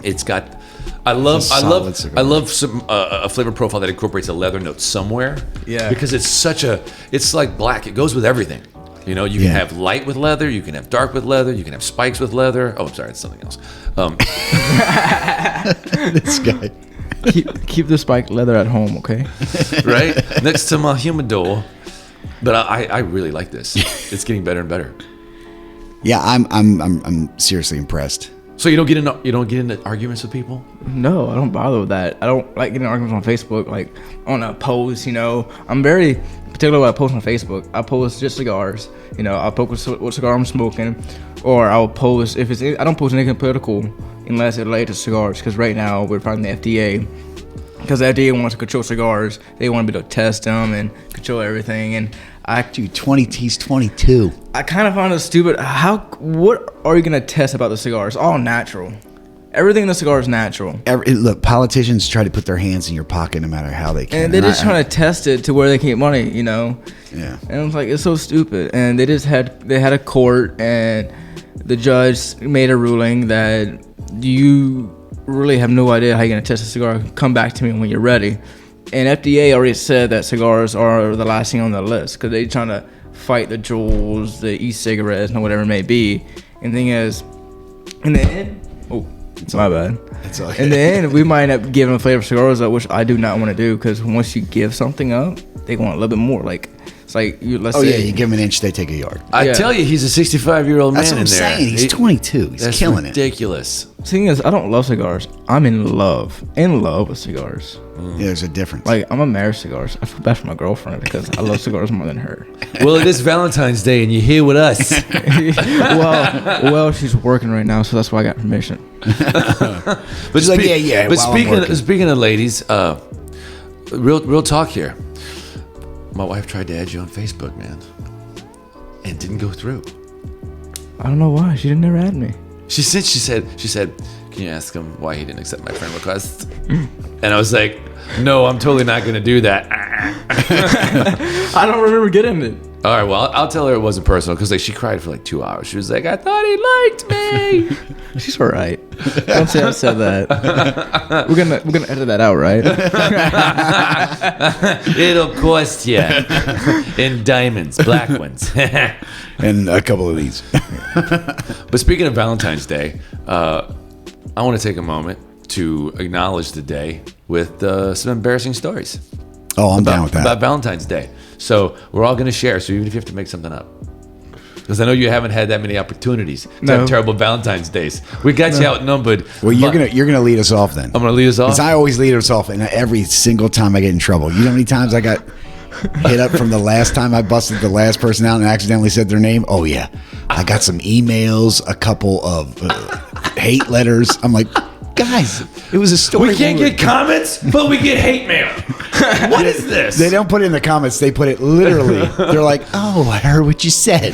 it's got. I love some a flavor profile that incorporates a leather note somewhere. Yeah. Because it's like black. It goes with everything. You can have light with leather, you can have dark with leather, you can have spikes with leather. Oh, I'm sorry, it's something else. This guy. Keep the spiked leather at home, okay? Right next to my humidor. But I really like this. It's getting better and better. Yeah, I'm seriously impressed. So you don't get into arguments with people? No, I don't bother with that. I don't like getting arguments on Facebook, like on a post. I'm very particular what I post on Facebook. I post just cigars. I'll post what cigar I'm smoking, or I'll post I don't post anything political unless it's related to cigars. Because right now we're fighting the FDA. Because the FDA wants to control cigars, they want to be able to test them and control everything. And he's 22. I kind of find it stupid. What are you gonna test about the cigar? It's all natural. Everything in the cigar is natural. Look, politicians try to put their hands in your pocket no matter how they can. And they're just trying to test it to where they can get money, Yeah. And it's like, it's so stupid. And they had a court, and the judge made a ruling that you really have no idea how you're gonna test a cigar. Come back to me when you're ready. And FDA already said that cigars are the last thing on the list because they're trying to fight the Juuls, the e-cigarettes, and whatever it may be. And the thing is, in the end, it's my bad. It's okay. In the end, we might end up giving flavor cigars up, which I do not want to do because once you give something up, they want a little bit more. Like, it's like you you give them an inch, they take a yard. I tell you, he's a 65-year-old man. That's what I'm saying. He's 22. He's killing it. Ridiculous. The thing is, I don't love cigars. I'm in love with cigars. Yeah, there's a difference. Like, I'm a married cigars. I feel bad for my girlfriend because I love cigars more than her. Well, it is Valentine's Day, and you're here with us. well, she's working right now, so that's why I got permission. But she's like, yeah. But speaking of ladies, real talk here. My wife tried to add you on Facebook, man, and it didn't go through. I don't know why. She didn't never add me. She said, can you ask him why he didn't accept my friend request? And I was like, no, I'm totally not going to do that. I don't remember getting it. All right, well, I'll tell her it wasn't personal because she cried for like 2 hours. She was like, I thought he liked me. She's all right. Don't say I said that. We're gonna edit that out, right? It'll cost you in diamonds, black ones, and a couple of these. But speaking of Valentine's Day, I want to take a moment to acknowledge the day with some embarrassing stories. Oh, I'm down with that. About Valentine's Day. So we're all going to share. So even if you have to make something up. Because I know you haven't had that many opportunities to have terrible Valentine's Days. We got you outnumbered. Well, you're gonna lead us off then. I'm gonna lead us off. Because I always lead us off, and every single time I get in trouble. You know how many times I got hit up from the last time I busted the last person out and accidentally said their name? Oh yeah, I got some emails, a couple of hate letters. I'm like, Guys, it was a story. We can't get comments, but we get hate mail. What is this? They don't put it in the comments. They put it literally. They're like, "Oh, I heard what you said."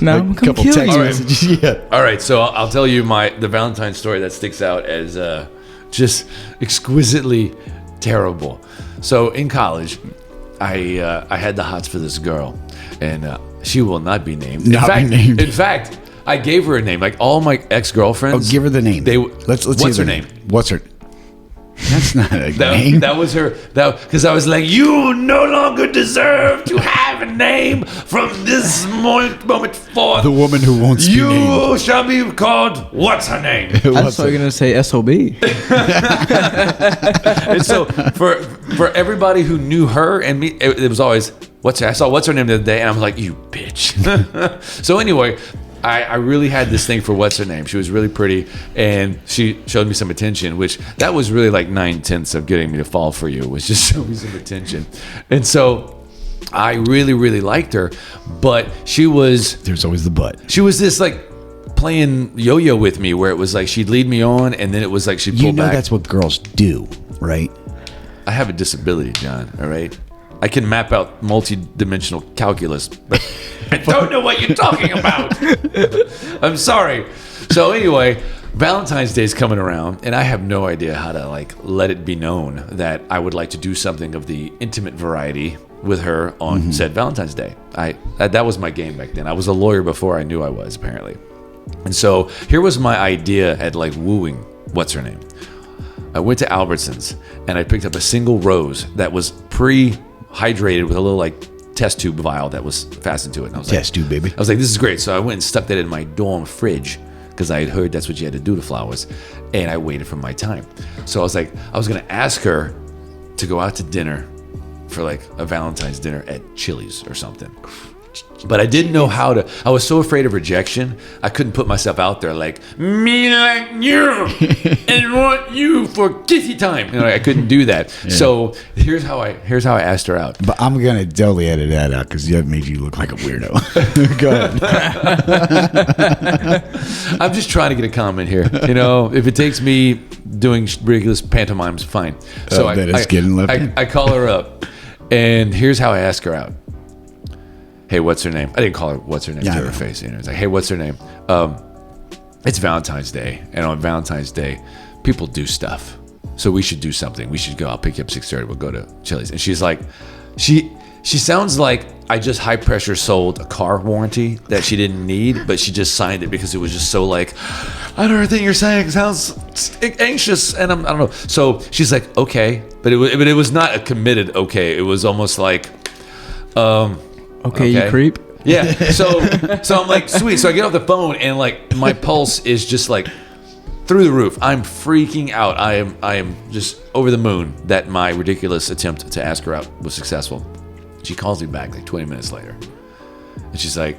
No, Like, I'm gonna kill text you. messages. Yeah. All right, so I'll tell you the Valentine story that sticks out as just exquisitely terrible. So in college, I had the hots for this girl, and she will not be named. In fact, I gave her a name. Like all my ex-girlfriends. Oh, give her the name. Let's what's her name? What's her? That's not a name. That was her. Because I was like, you no longer deserve to have a name from this moment forth. The woman who won't be named. You shall be called. What's her name? I thought you were gonna say SOB. And so for everybody who knew her and me, it was always I saw what's her name the other day, and I was like, you bitch. So anyway, I really had this thing for what's her name. She was really pretty, and she showed me some attention, which that was really like 9/10 of getting me to fall for you, was just show me some attention. And so I really, really liked her, but There's always the but. She was this like playing yo-yo with me, where it was like she'd lead me on, and then it was like she'd pull back. That's what girls do, right? I have a disability, John, all right? I can map out multi-dimensional calculus, but I don't know what you're talking about. I'm sorry. So anyway, Valentine's Day is coming around, and I have no idea how to like let it be known that I would like to do something of the intimate variety with her on said Valentine's Day. That was my game back then. I was a lawyer before I knew I was, apparently. And so here was my idea at like wooing what's her name. I went to Albertsons and I picked up a single rose that was pre-hydrated with a little like test tube vial that was fastened to it. And I was Test tube, baby. I was like, this is great. So I went and stuck that in my dorm fridge because I had heard that's what you had to do to flowers. And I waited for my time. So I was like, I was going to ask her to go out to dinner for like a Valentine's dinner at Chili's or something. But I didn't know how to. I was so afraid of rejection. I couldn't put myself out there like, me like you and want you for kissy time. You know, I couldn't do that. Yeah. So here's how I asked her out. But I'm gonna totally edit that out because that made you look like a weirdo. Go ahead. I'm just trying to get a comment here. You know, if it takes me doing ridiculous pantomimes, fine. So I call her up, and here's how I ask her out. Hey, what's her name? I didn't call her what's her name to her face. You know, it's like, hey, what's her name? It's Valentine's Day, and on Valentine's Day, people do stuff. So we should do something. We should go. I'll pick you up 6:30. We'll go to Chili's. And she's like, she sounds like I just high pressure sold a car warranty that she didn't need, but she just signed it because it was just so like, I don't know everything you're saying sounds anxious, and I don't know. So she's like, okay, but it was not a committed okay. It was almost like, Okay, you creep. Yeah. So I'm like, sweet. So I get off the phone and like my pulse is just like through the roof. I'm freaking out. I am just over the moon that my ridiculous attempt to ask her out was successful. She calls me back like 20 minutes later, and she's like,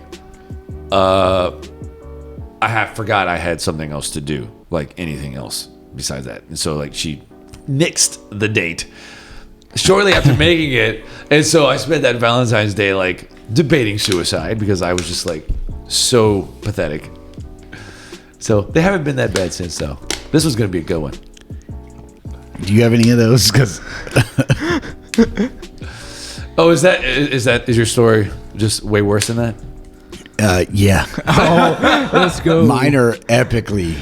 forgot I had something else to do, like anything else besides that. And so like she nixed the date shortly after making it. And so I spent that Valentine's Day like debating suicide because I was just like so pathetic. So they haven't been that bad since, though. This was going to be a good one. Do you have any of those? Because oh, is your story just way worse than that? Yeah. Oh, let's go. Mine are epically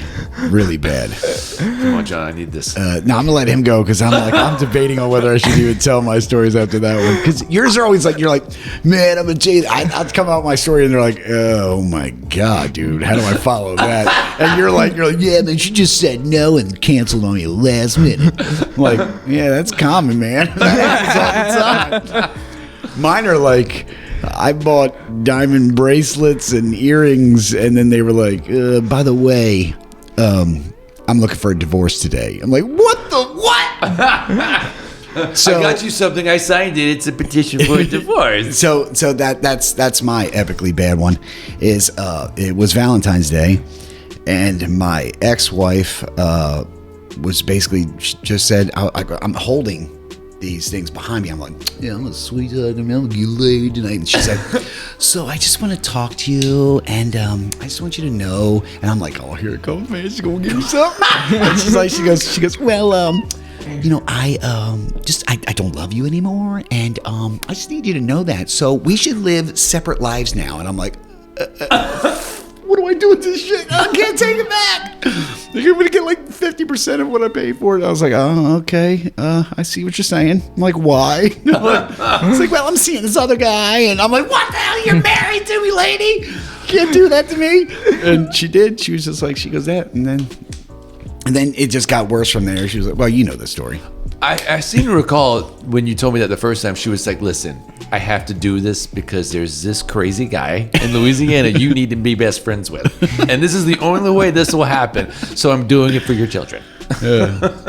really bad. Come on, John, I need this. No, I'm gonna let him go because I'm debating on whether I should even tell my stories after that one. Because yours are always like, you're like, man, I'm a J. I'll come out with my story and they're like, oh my god, dude, how do I follow that? And you're like, yeah, man, she just said no and canceled on you last minute. I'm like, yeah, that's common, man. That happens all the time. Mine are like, I bought diamond bracelets and earrings, and then they were like, by the way, I'm looking for a divorce today. I'm like, what the what? So, I got you something. I signed it. It's a petition for a divorce. So that's my epically bad one. Is it was Valentine's Day, and my ex-wife was basically just said, I'm holding these things behind me. I'm like, yeah, I'm a sweetheart. I'm gonna get laid tonight. And she said, so I just want to talk to you, and I just want you to know. And I'm like, oh, here it comes, man. She's gonna give me something. And she's like, she goes, well, you know, I don't love you anymore, and I just need you to know that. So we should live separate lives now. And I'm like, what do I do with this shit? I can't take it back. You're gonna get like 50% of what I paid for it. I was like, oh, okay. I see what you're saying. I'm like, why? It's like, well, I'm seeing this other guy, and I'm like, what the hell? You're married to me, lady. You can't do that to me. And she did. She was just like, she goes that, and then it just got worse from there. She was like, well, you know the story. I seem to recall when you told me that the first time, she was like, listen, I have to do this because there's this crazy guy in Louisiana you need to be best friends with. And this is the only way this will happen. So I'm doing it for your children.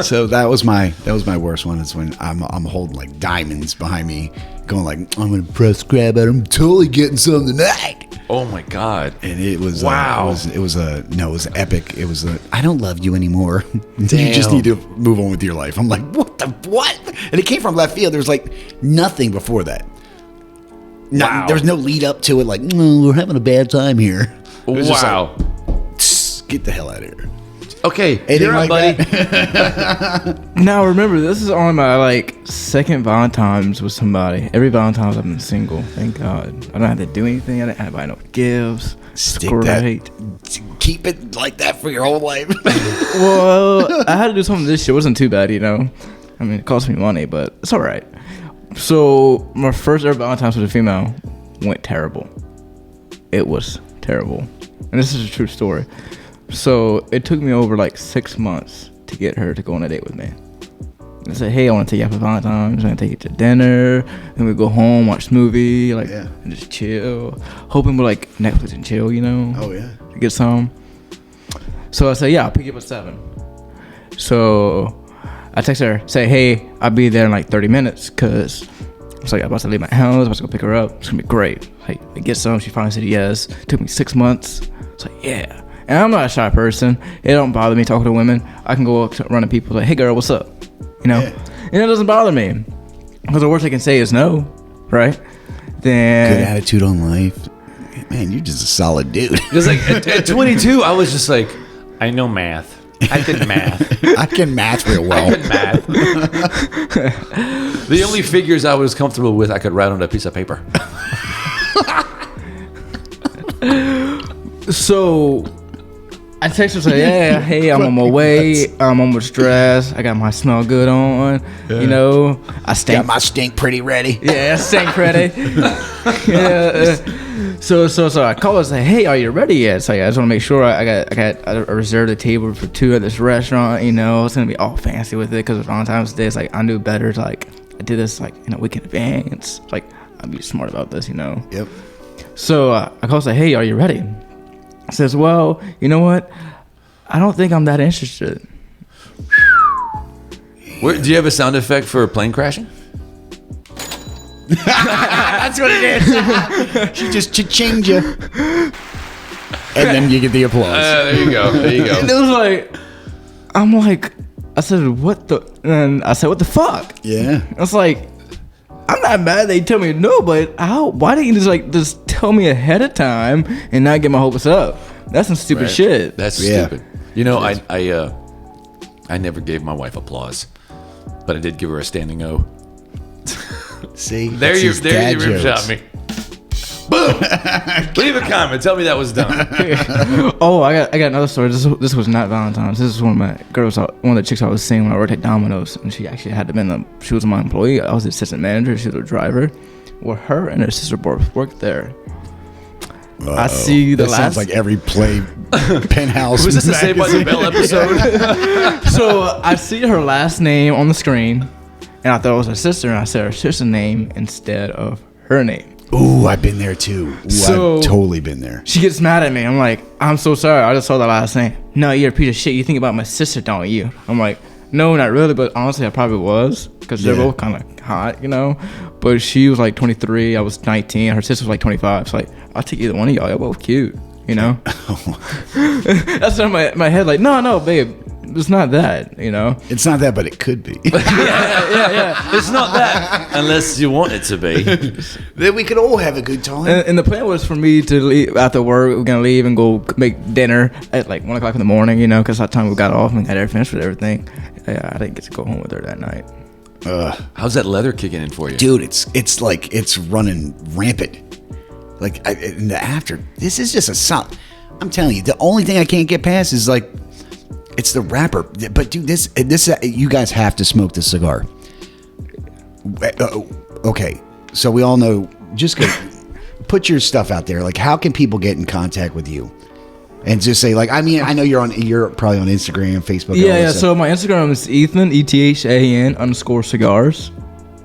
So that was my worst one. Is when I'm holding like diamonds behind me, going like, I'm gonna press grab at him. Totally getting some tonight. Oh my God. And it was wow. It was epic. It was I don't love you anymore. Damn. You just need to move on with your life. I'm like, what? And it came from left field. There was like nothing before that. Wow. There was no lead up to it. Like, we're having a bad time here. It was just wow. like, get the hell out of here. Okay, Anything you're up, like buddy. Now remember, this is only my like second Valentine's with somebody. Every Valentine's I've been single. Thank God. I don't have to do anything. I didn't have to buy no gifts. Stick Great. Keep it like that for your whole life. Well, I had to do something this year. It wasn't too bad, you know. I mean, it cost me money, but it's all right. So my first ever Valentine's with a female went terrible. It was terrible, and this is a true story. So it took me over like 6 months to get her to go on a date with me. I said, hey, I want to take you out for Valentine's. I want to take you to dinner. And we go home, watch a movie, and just chill. Hoping we're like Netflix and chill, you know? Oh, yeah. Get some. So I said, yeah, I'll pick you up at 7. So I text her, say, hey, I'll be there in like 30 minutes because I was like, I'm about to leave my house. I'm about to go pick her up. It's going to be great. Like, I get some. She finally said yes. It took me 6 months. It's like, yeah. And I'm not a shy person. It don't bother me talking to women. I can go up to run to people like, hey, girl, what's up? You know? Yeah. And it doesn't bother me. Because the worst I can say is no, right? Then good attitude on life. Man, you're just a solid dude. Because like at 22, I was just like, I know math. I can math. I can math real well. I can math. The only figures I was comfortable with, I could write on a piece of paper. So I text her, say, yeah, hey, I'm on my way. I'm almost dressed. I got my smell good on. Yeah. You know, I stink. Got my stink pretty ready. Yeah, stink ready. Yeah. So I call her and say, hey, are you ready yet? So I just want to make sure I reserved a table for 2 at this restaurant. You know, it's gonna be all fancy with it because it's Valentine's Day. It's like I knew better. It's like I did this like in a week in advance. It's like I'd be smart about this, you know. Yep. So I call and say, hey, are you ready? Says, well, you know what? I don't think I'm that interested. Do you have a sound effect for a plane crashing? That's what it is. She just cha-chinged you. And then you get the applause. There you go. There you go. And it was like, I said, what the? And I said, what the fuck? Yeah. I was like, I'm not mad they tell me no, but why didn't you just tell me ahead of time and not get my hopes up? That's some stupid shit. That's stupid. You know, I never gave my wife applause, but I did give her a standing O. See, there you shot me. Boom! Leave a comment. Tell me that was done. Oh, I got another story. This was not Valentine's. This is one of my girls, one of the chicks I was seeing when I worked at Domino's, and she actually had to been she was my employee. I was the assistant manager. She was a driver. Well, her and her sister both worked there. Uh-oh. I see the that last. Sounds like every play penthouse. Was this the Saved by the Bell episode? So I see her last name on the screen, and I thought it was her sister, and I said her sister's name instead of her name. Ooh, I've been there too. I've totally been there. She gets mad at me. I'm like, I'm so sorry. I just saw the last name. No, you're a piece of shit. You think about my sister, don't you? I'm like, no, not really, but honestly, I probably was, because they're both kind of hot, you know. But she was like 23, I was 19, her sister was like 25. So like, I'll take either one of y'all. Y'all both cute, you know. That's in my head, like, no, babe. it's not that, you know. It's not that, but it could be. yeah. It's not that unless you want it to be. Then we could all have a good time. And the plan was for me to leave after work. We're gonna leave and go make dinner at like 1 o'clock in the morning, you know, because that time we got off and got everything finished with everything. Yeah, I didn't get to go home with her that night. How's that leather kicking in for you, dude? It's like it's running rampant. Like in the after, this is just a solid. I'm telling you, the only thing I can't get past is like, it's the wrapper. But dude, this you guys have to smoke this cigar. Okay, so we all know. Just go, put your stuff out there. Like, how can people get in contact with you? And just say, like, I mean, I know you're probably on Instagram, Facebook. Yeah. So my Instagram is Ethan ETHAN_cigars.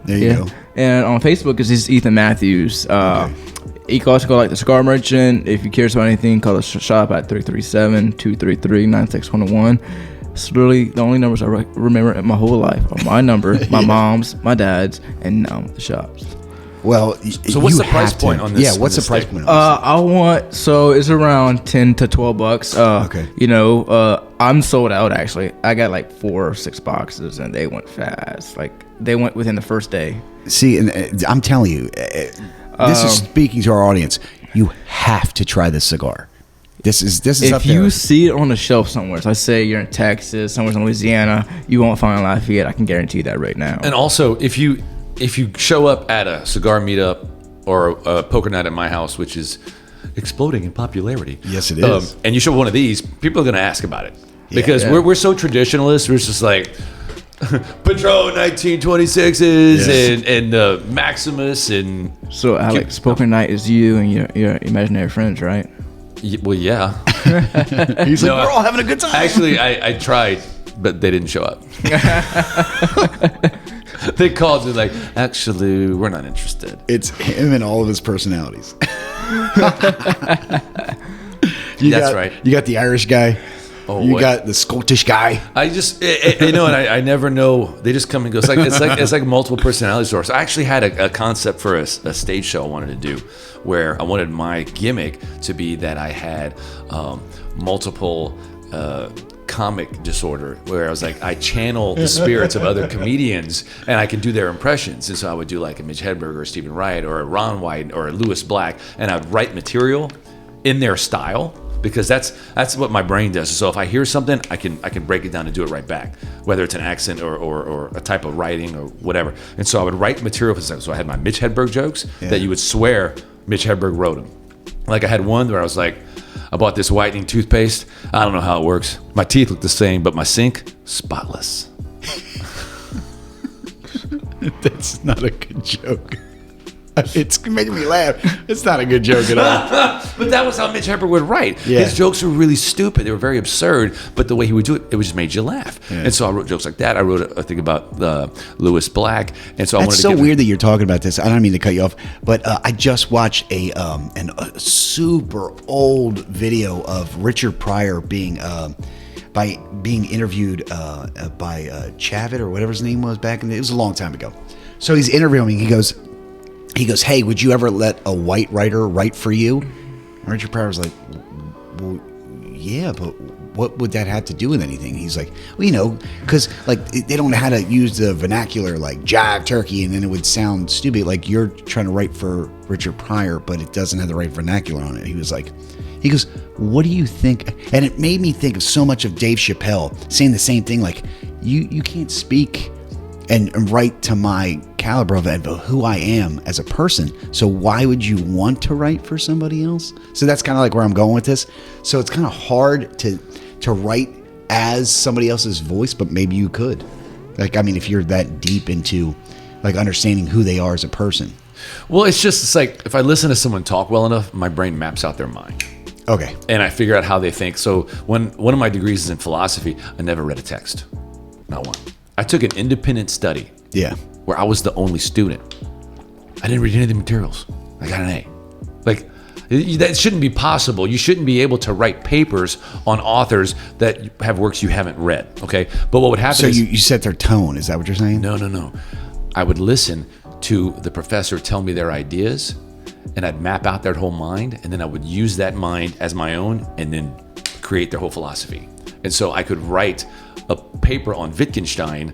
There you go. And on Facebook is just Ethan Matthews. You can also go like the Cigar Merchant. If you're curious about anything, call the shop at 337-233-9611. It's really the only numbers I remember in my whole life are my number, my mom's, my dad's, and now the shop's. Well, so what's the price point on this? Yeah, what's the price point I on this? so it's around $10 to $12. Okay. You know, I'm sold out actually. I got like 4 or 6 boxes and they went fast. Like they went within the first day. See, and I'm telling you, this is speaking to our audience. You have to try this cigar. This is if you see it on the shelf somewhere, so I say you're in Texas, somewhere in Louisiana, you won't find Lafayette. I can guarantee that right now. And also, if you show up at a cigar meetup or a poker night at my house, which is exploding in popularity. Yes, it is. And you show one of these, people are going to ask about it because we're so traditionalist. We're just like Patron 1926s and Maximus and. So Alex, poker night is you and your imaginary friends, right? Well, yeah. He's like, we're all having a good time. Actually, I tried, but they didn't show up. They called me like, actually, we're not interested. It's him and all of his personalities. That's right. You got the Irish guy. Oh, you got the Scottish guy. I just, you know, and I never know. They just come and go. It's like multiple personality stores. I actually had a concept for a stage show I wanted to do, where I wanted my gimmick to be that I had multiple comic disorder, where I was like, I channel the spirits of other comedians and I can do their impressions. And so I would do like a Mitch Hedberg or a Stephen Wright or a Ron White or a Lewis Black, and I'd write material in their style, because that's what my brain does. So if I hear something, I can break it down and do it right back, whether it's an accent or a type of writing or whatever. And so I would write material for them. So I had my Mitch Hedberg jokes that you would swear Mitch Hedberg wrote them. Like I had one where I was like, I bought this whitening toothpaste. I don't know how it works. My teeth look the same, but my sink, spotless. That's not a good joke. It's making me laugh. It's not a good joke at all. But that was how Mitch Hedberg would write. Yeah. His jokes were really stupid. They were very absurd, but the way he would do it, it just made you laugh. Yeah. And so I wrote jokes like that. I wrote a thing about Lewis Black. And so I wanted to That's so weird that you're talking about this. I don't mean to cut you off, but I just watched a super old video of Richard Pryor being interviewed by Chavit or whatever his name was back in it was a long time ago. So he's interviewing. He goes, hey, would you ever let a white writer write for you? And Richard Pryor was like, well, yeah, but what would that have to do with anything? He's like, well, you know, because like they don't know how to use the vernacular like jive turkey, and then it would sound stupid. Like you're trying to write for Richard Pryor, but it doesn't have the right vernacular on it. He goes, what do you think? And it made me think of so much of Dave Chappelle saying the same thing. Like you can't speak and write to my caliber of who I am as a person. So why would you want to write for somebody else? So that's kind of like where I'm going with this. So it's kind of hard to write as somebody else's voice, but maybe you could. Like, I mean, if you're that deep into like understanding who they are as a person. Well, it's like if I listen to someone talk well enough, my brain maps out their mind. Okay. And I figure out how they think. So when one of my degrees is in philosophy, I never read a text. Not one. I took an independent study. Yeah. Where I was the only student. I didn't read any of the materials. I got an A. Like, that shouldn't be possible. You shouldn't be able to write papers on authors that have works you haven't read, okay? But what would happen is... So you set their tone, is that what you're saying? No. I would listen to the professor tell me their ideas, and I'd map out their whole mind, and then I would use that mind as my own, and then create their whole philosophy. And so I could write a paper on Wittgenstein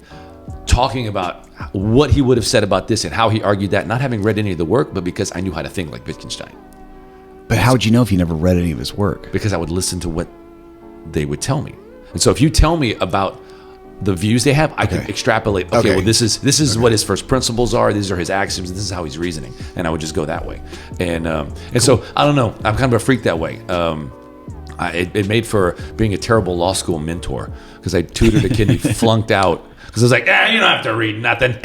talking about what he would have said about this and how he argued that, not having read any of the work, but because I knew how to think like Wittgenstein. But how would you know if you never read any of his work? Because I would listen to what they would tell me. And so if you tell me about the views they have, I can extrapolate. Okay, well, this is what his first principles are. These are his axioms. This is how he's reasoning, and I would just go that way. And so I don't know. I'm kind of a freak that way. It made for being a terrible law school mentor because I tutored a kid who flunked out because I was like, you don't have to read nothing.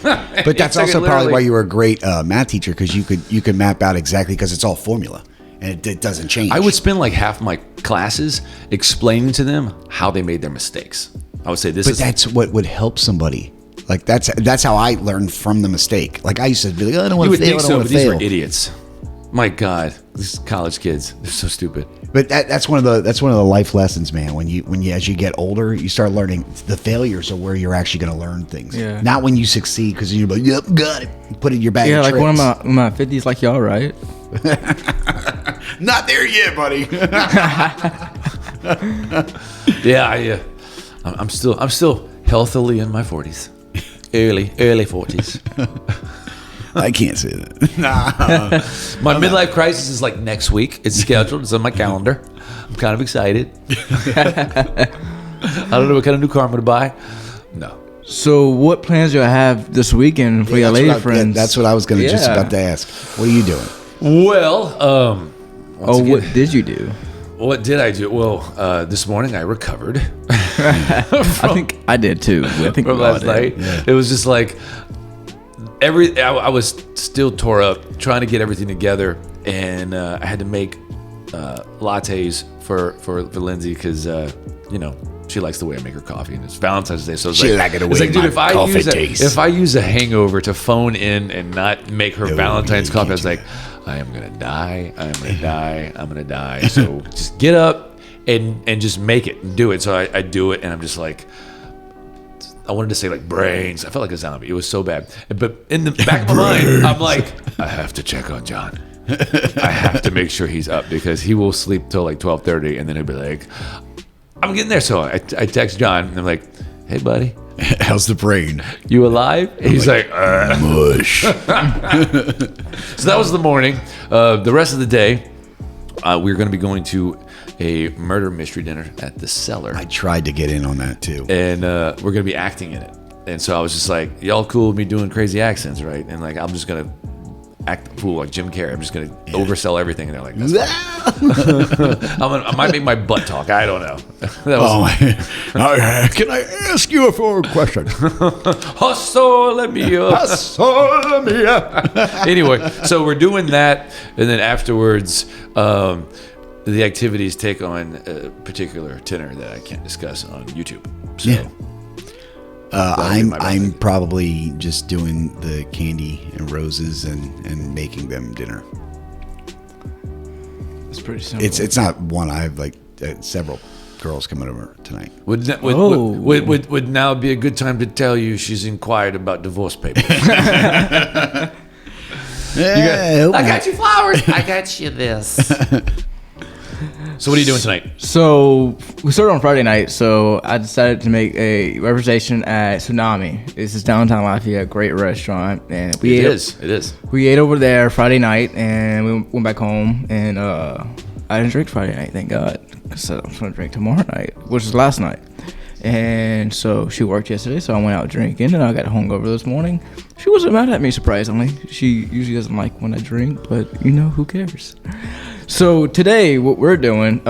But that's also probably why you were a great math teacher, because you could map out exactly, because it's all formula and it doesn't change. I would spend like half my classes explaining to them how they made their mistakes. I would say But that's what would help somebody. Like that's how I learned from the mistake. Like I used to be like, I don't want to fail. You would think so, but these fail. were idiots. My God, these college kids, they're so stupid. But that's one of the life lessons, man. When you as you get older, you start learning the failures are where you're actually going to learn things. Yeah. Not when you succeed, because you're like, yep, got it. Put it in your bag. Yeah, of like tricks. one of my 50s, like y'all, right? Not there yet, buddy. Yeah, I'm still healthily in my 40s, early 40s. I can't say that. My midlife crisis is like next week. It's scheduled. It's on my calendar. I'm kind of excited. I don't know what kind of new car I'm going to buy. No. So what plans do you have this weekend for your lady friends? That's what I was going to just about to ask. What are you doing? Well, what did you do? What did I do? Well, this morning I recovered. I think I did too. I think from we all last did. night. Yeah. It was just like I was still tore up trying to get everything together, and I had to make lattes for Lindsay because she likes the way I make her coffee, and it's Valentine's Day, so it's dude, if I use a hangover to phone in and not make her Valentine's coffee, I was like, I am gonna die. I'm gonna die. So just get up and just make it and do it. So I do it, and I'm just like, I wanted to say like brains. I felt like a zombie. It was so bad. But in the back of my mind, I'm like, I have to check on John. I have to make sure he's up, because he will sleep till like 12:30, and then he'll be like, I'm getting there. So I text John, and I'm like, hey, buddy. How's the brain? You alive? And he's like mush. So that was the morning. The rest of the day, we're going to be going to a murder mystery dinner at the Cellar. I tried to get in on that too. And we're going to be acting in it. And so I was just like, y'all cool with me doing crazy accents, right? And like, I'm just going to act the fool like Jim Carrey. I'm just going to oversell everything. And they're like, that's fine. I might make my butt talk. I don't know. Can I ask you a question? Anyway, so we're doing that. And then afterwards, the activities take on a particular tenor that I can't discuss on YouTube. So, yeah. I'm probably just doing the candy and roses and making them dinner. It's pretty simple. It's not one. I have like several girls coming over tonight. Would now be a good time to tell you she's inquired about divorce papers? I got you flowers. I got you this. So what are you doing tonight? So we started on Friday night, so I decided to make a representation at Tsunami. This is downtown Lafayette, great restaurant, and It is. We ate over there Friday night, and we went back home, and I didn't drink Friday night, thank God. So I'm going to drink tomorrow night, which is last night. And so she worked yesterday, so I went out drinking, and I got hungover this morning. She wasn't mad at me, surprisingly. She usually doesn't like when I drink, but who cares? So today, what we're doing,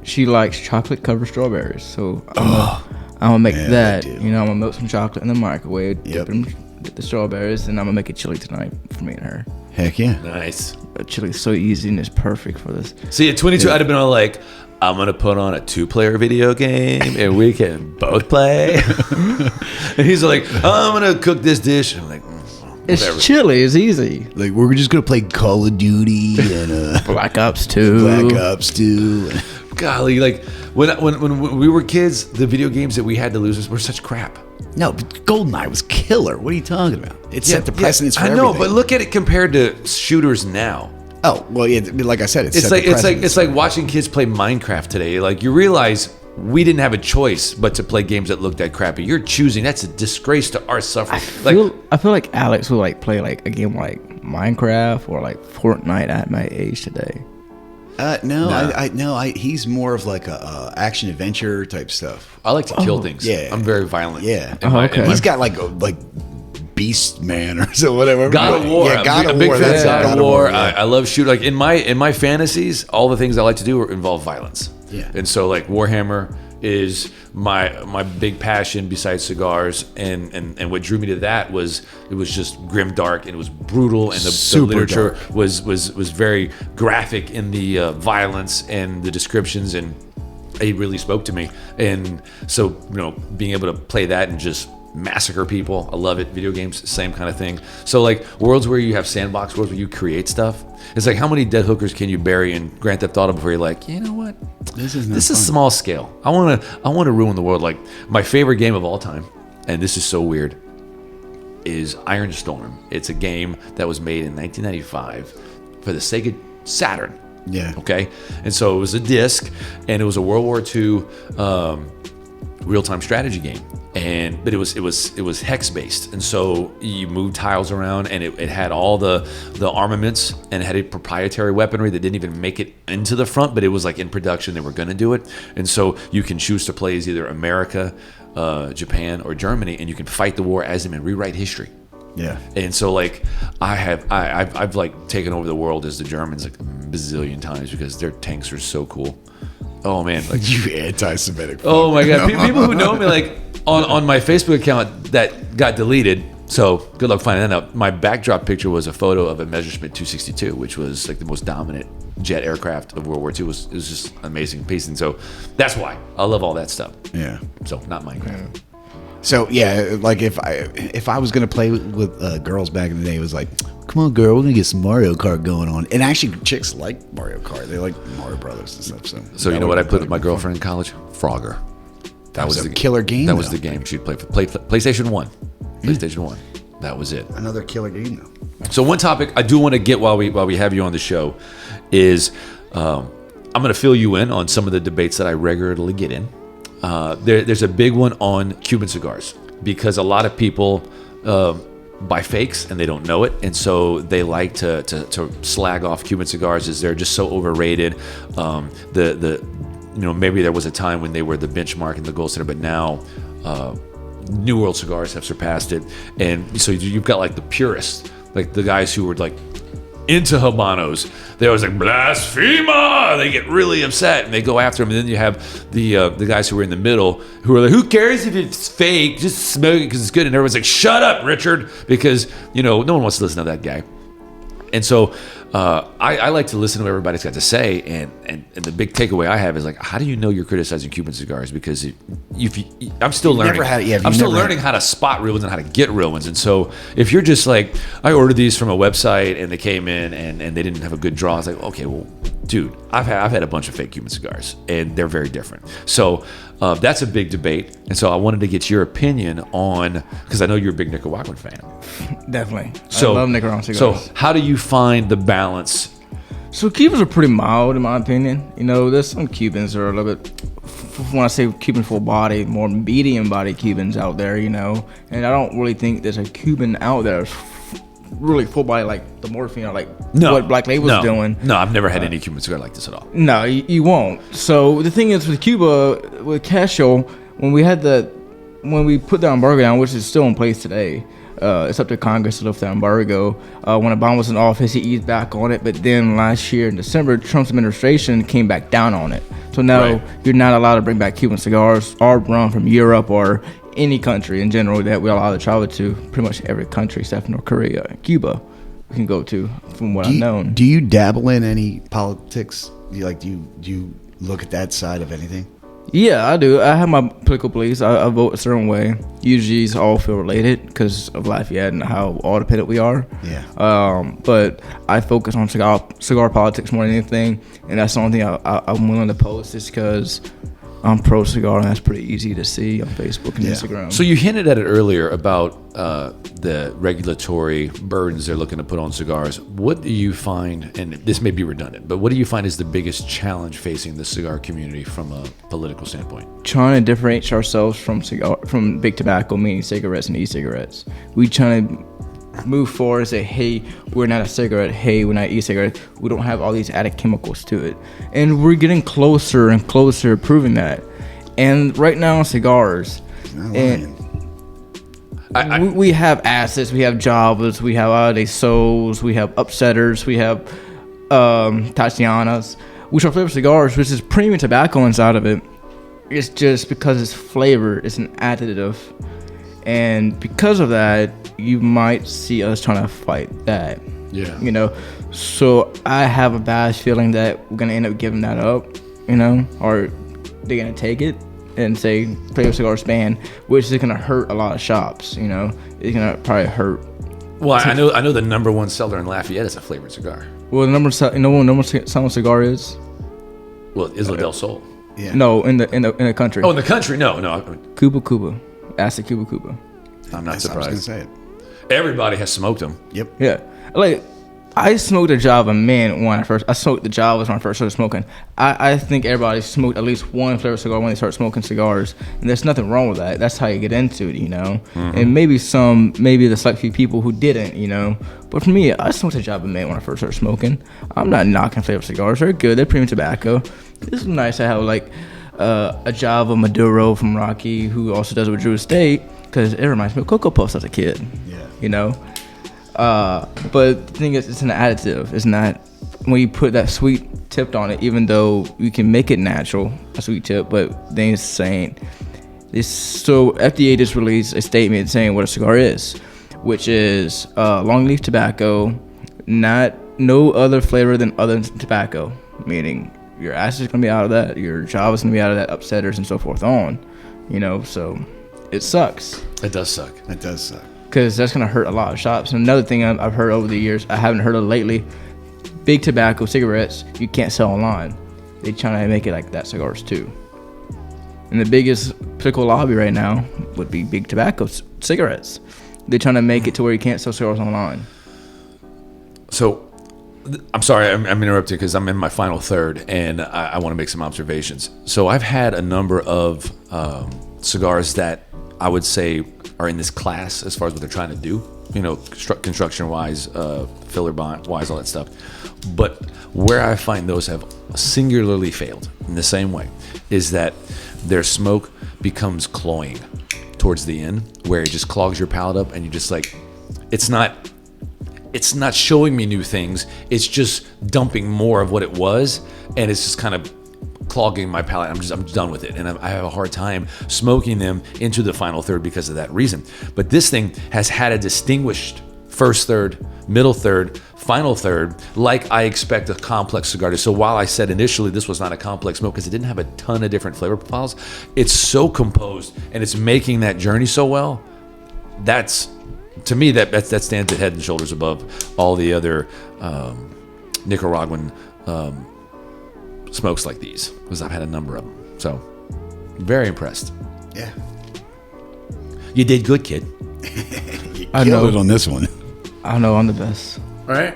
she likes chocolate covered strawberries. So I'm gonna make that. I'm gonna melt some chocolate in the microwave, dip the strawberries, and I'm gonna make a chili tonight for me and her. Heck yeah. Nice. Chili is so easy and it's perfect for this. See, at 22, I'd have been all like, I'm going to put on a 2-player video game and we can both play. And he's like, I'm going to cook this dish. And I'm like, whatever. It's chili. It's easy. Like, we're just going to play Call of Duty and Black Ops 2. Golly, like when we were kids, the video games that we had to lose were such crap. No, but GoldenEye was killer. What are you talking about? It set the precedence for everything. I know, but look at it compared to shooters now. Oh, well, yeah, like I said, It's like watching kids play Minecraft today. Like, you realize we didn't have a choice but to play games that looked that crappy. You're choosing. That's a disgrace to our suffering. I feel like Alex would like play like a game like Minecraft or like Fortnite at my age today. He's more of like a action adventure type stuff. I like to kill things. Yeah. I'm very violent. Yeah. He's got like Beast Man or so whatever. God of War. Yeah, God of big War. fan of That's God of War. Yeah. I love shooting. Like in my fantasies, all the things I like to do involve violence. Yeah. And so like Warhammer is my big passion besides cigars, and what drew me to that was it was just grim dark and it was brutal, and the literature was very graphic in the violence and the descriptions, and it really spoke to me. And so being able to play that and just massacre people, I love it. Video games, same kind of thing. So like worlds where you have sandbox worlds where you create stuff, it's like how many dead hookers can you bury in Grand Theft Auto before you're like, you know what, this is small scale. I want to ruin the world. Like my favorite game of all time, and this is so weird, is Iron Storm. It's a game that was made in 1995 for the Sega Saturn. Yeah. Okay. And so it was a disc, and it was a World War II real-time strategy game. But it was hex based, and so you moved tiles around, and it had all the armaments, and it had a proprietary weaponry that didn't even make it into the front, but it was like in production. They were going to do it, and so you can choose to play as either America, Japan, or Germany, and you can fight the war as them and rewrite history. Yeah. And so like I've like taken over the world as the Germans like a bazillion times because their tanks are so cool. Oh man, like you anti-Semitic. Oh my god, people who know me like. On my Facebook account that got deleted, so good luck finding that out. My backdrop picture was a photo of a Messerschmitt 262, which was like the most dominant jet aircraft of World War II. It was just amazing piece, and so that's why I love all that stuff. Yeah. So not Minecraft. Yeah. So yeah, like if I was gonna play with girls back in the day, it was like, come on, girl, we're gonna get some Mario Kart going on. And actually, chicks like Mario Kart. They like Mario Brothers and stuff. So you know what I played with my girlfriend in college? Frogger. That was a killer game. That was the game she'd play for PlayStation 1. PlayStation 1. That was it. Another killer game though. So one topic I do want to get while we have you on the show is I'm going to fill you in on some of the debates that I regularly get in. There's a big one on Cuban cigars because a lot of people buy fakes and they don't know it, and so they like to slag off Cuban cigars as they're just so overrated. Maybe there was a time when they were the benchmark and the gold standard, but now New World cigars have surpassed it. And so you've got like the purists, like the guys who were like into Habanos. They always like blasphema. They get really upset and they go after them. And then you have the guys who are in the middle who are like, who cares if it's fake? Just smoke it because it's good. And everyone's like, shut up, Richard, because no one wants to listen to that guy. And so I like to listen to what everybody's got to say, and the big takeaway I have is like, how do you know you're criticizing Cuban cigars? Because I'm still learning. I'm still learning how to spot real ones and how to get real ones. And so if you're just like, I ordered these from a website and they came in and they didn't have a good draw, it's like, okay, well, dude, I've had a bunch of fake Cuban cigars and they're very different. So that's a big debate, and so I wanted to get your opinion on, because I know you're a big Nicaraguan fan. Definitely. I love Nicaraguan cigars. So how do you find the balance? So Cubans are pretty mild in my opinion. There's some Cubans that are a little bit, when I say Cuban full body, more medium body Cubans out there, and I don't really think there's a Cuban out there really full body like the Morphine or like what Black Label's doing. No, I've never had any Cuban cigar like this at all. No, you won't. So the thing is with Cuba, with Castro, when we put the embargo down, which is still in place today, it's up to Congress to lift the embargo. When Obama was in office, he eased back on it, but then last year in December, Trump's administration came back down on it. So now you're not allowed to bring back Cuban cigars or run from Europe or any country in general that we're allowed to travel to. Pretty much every country except North Korea and Cuba we can go to, from what I've known. Do you dabble in any politics? Do you look at that side of anything? Yeah, I do. I have my political beliefs. I vote a certain way. Usually it's all field related because of Lafayette and how all dependent we are. Yeah. But I focus on cigar politics more than anything, and that's the only thing I'm willing to post, is because I'm pro cigar, and that's pretty easy to see on Facebook and Instagram. So you hinted at it earlier about the regulatory burdens they're looking to put on cigars. What do you find, and this may be redundant, but what do you find is the biggest challenge facing the cigar community from a political standpoint? Trying to differentiate ourselves from big tobacco, meaning cigarettes and e-cigarettes. We trying to move forward and say, hey, we're not a cigarette, hey, we're not e-cigarette, we don't have all these added chemicals to it. And we're getting closer and closer to proving that. And right now, cigars, and we have acids, we have Javas, we have Sols, we have upsetters, we have Tatianas, which are flavored cigars, which is premium tobacco inside of it. It's just because it's flavor, it's an additive. And because of that, you might see us trying to fight that. Yeah. You know, so I have a bad feeling that we're going to end up giving that up, you know, or they're going to take it and say flavored cigars ban, which is going to hurt a lot of shops, you know. It's going to probably hurt. Well, I know the number one seller in Lafayette is a flavored cigar. Well, the number selling cigar is? Well, Isla del Sol. Yeah. No, in the country. Oh, in the country? No. Cuba. Acid Cuba. I'm not surprised. I was gonna say it. Everybody has smoked them. Yep. Yeah, like I smoked a Java mint when I smoked the Javas when I first started smoking. I think everybody smoked at least one flavored cigar when they start smoking cigars, and there's nothing wrong with that. That's how you get into it, you know. Mm-hmm. And maybe the select few people who didn't, you know. But for me, I smoked a Java mint when I first started smoking. I'm not knocking flavored cigars; they're good. They're premium tobacco. It's nice to have like a Java Maduro from Rocky, who also does it with Drew Estate, because it reminds me of Cocoa Puffs as a kid. Yeah. You know. But the thing is, it's an additive. It's not when you put that sweet tip on it, even though you can make it natural, a sweet tip, but then it's saying this. So FDA just released a statement saying what a cigar is, which is long leaf tobacco, no other flavor than other tobacco, meaning your acid is gonna be out of that, your Java is gonna be out of that, upsetters and so forth on, you know. So it sucks. It does suck. It does suck. Because that's going to hurt a lot of shops. And another thing I've heard over the years, I haven't heard of lately, big tobacco cigarettes, you can't sell online. They're trying to make it like that cigars too. And the biggest political lobby right now would be big tobacco cigarettes. They're trying to make it to where you can't sell cigars online. So, I'm sorry, I'm interrupting because I'm in my final third, and I want to make some observations. So I've had a number of cigars that I would say are in this class as far as what they're trying to do, you know, construction-wise, filler-wise, all that stuff. But where I find those have singularly failed in the same way is that their smoke becomes cloying towards the end, where it just clogs your palate up, and you just like, it's not showing me new things. It's just dumping more of what it was, and it's just kind of clogging my palate. I'm done with it, and I have a hard time smoking them into the final third because of that reason. But this thing has had a distinguished first third, middle third, final third, like I expect a complex cigar to. So while I said initially this was not a complex smoke because it didn't have a ton of different flavor profiles, it's so composed and it's making that journey so well. That's, to me, that stands head and shoulders above all the other Nicaraguan smokes like these, because I've had a number of them. So, very impressed. Yeah. You did good, kid. You killed it on this one. I know I'm the best. All right.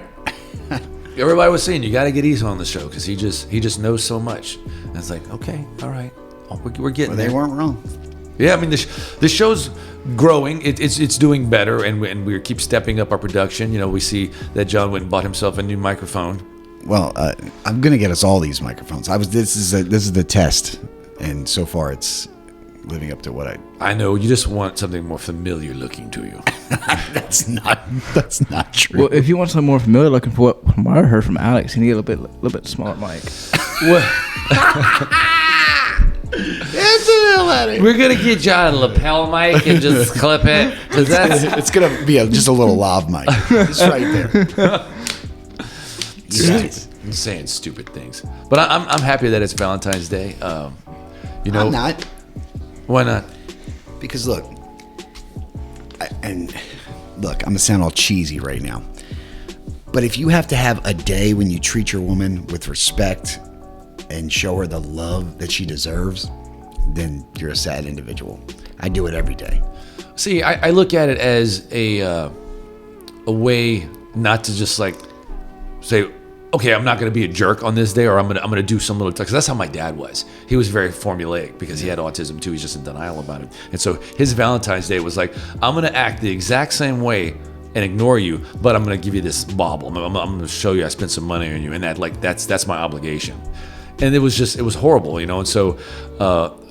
Everybody was saying you got to get Isa on the show because he just knows so much. And it's like, okay, all right, we're getting there. They weren't wrong. Yeah, I mean the show's growing. It's doing better, and we keep stepping up our production. You know, we see that John went and bought himself a new microphone. Well, I'm gonna get us all these microphones. This is the test, and so far it's living up to what I know. You just want something more familiar looking to you. That's not true. Well, if you want something more familiar looking, for what I heard from Alex, you need a little bit smaller mic. We're gonna get John a lapel mic and just clip it. It's gonna be just a little lav mic. It's right there. I'm saying stupid things, but I'm happy that it's Valentine's Day. You know, I'm not. Why not? Because look, I'm gonna sound all cheesy right now, but if you have to have a day when you treat your woman with respect and show her the love that she deserves, then you're a sad individual. I do it every day. See, I look at it as a way not to just like say, okay, I'm not going to be a jerk on this day, or I'm gonna do some little, because that's how my dad was. He was very formulaic because he had autism too. He's just in denial about it. And so his Valentine's Day was like, I'm going to act the exact same way and ignore you, but I'm going to give you this bauble. I'm going to show you I spent some money on you, and that's my obligation. And it was horrible, And so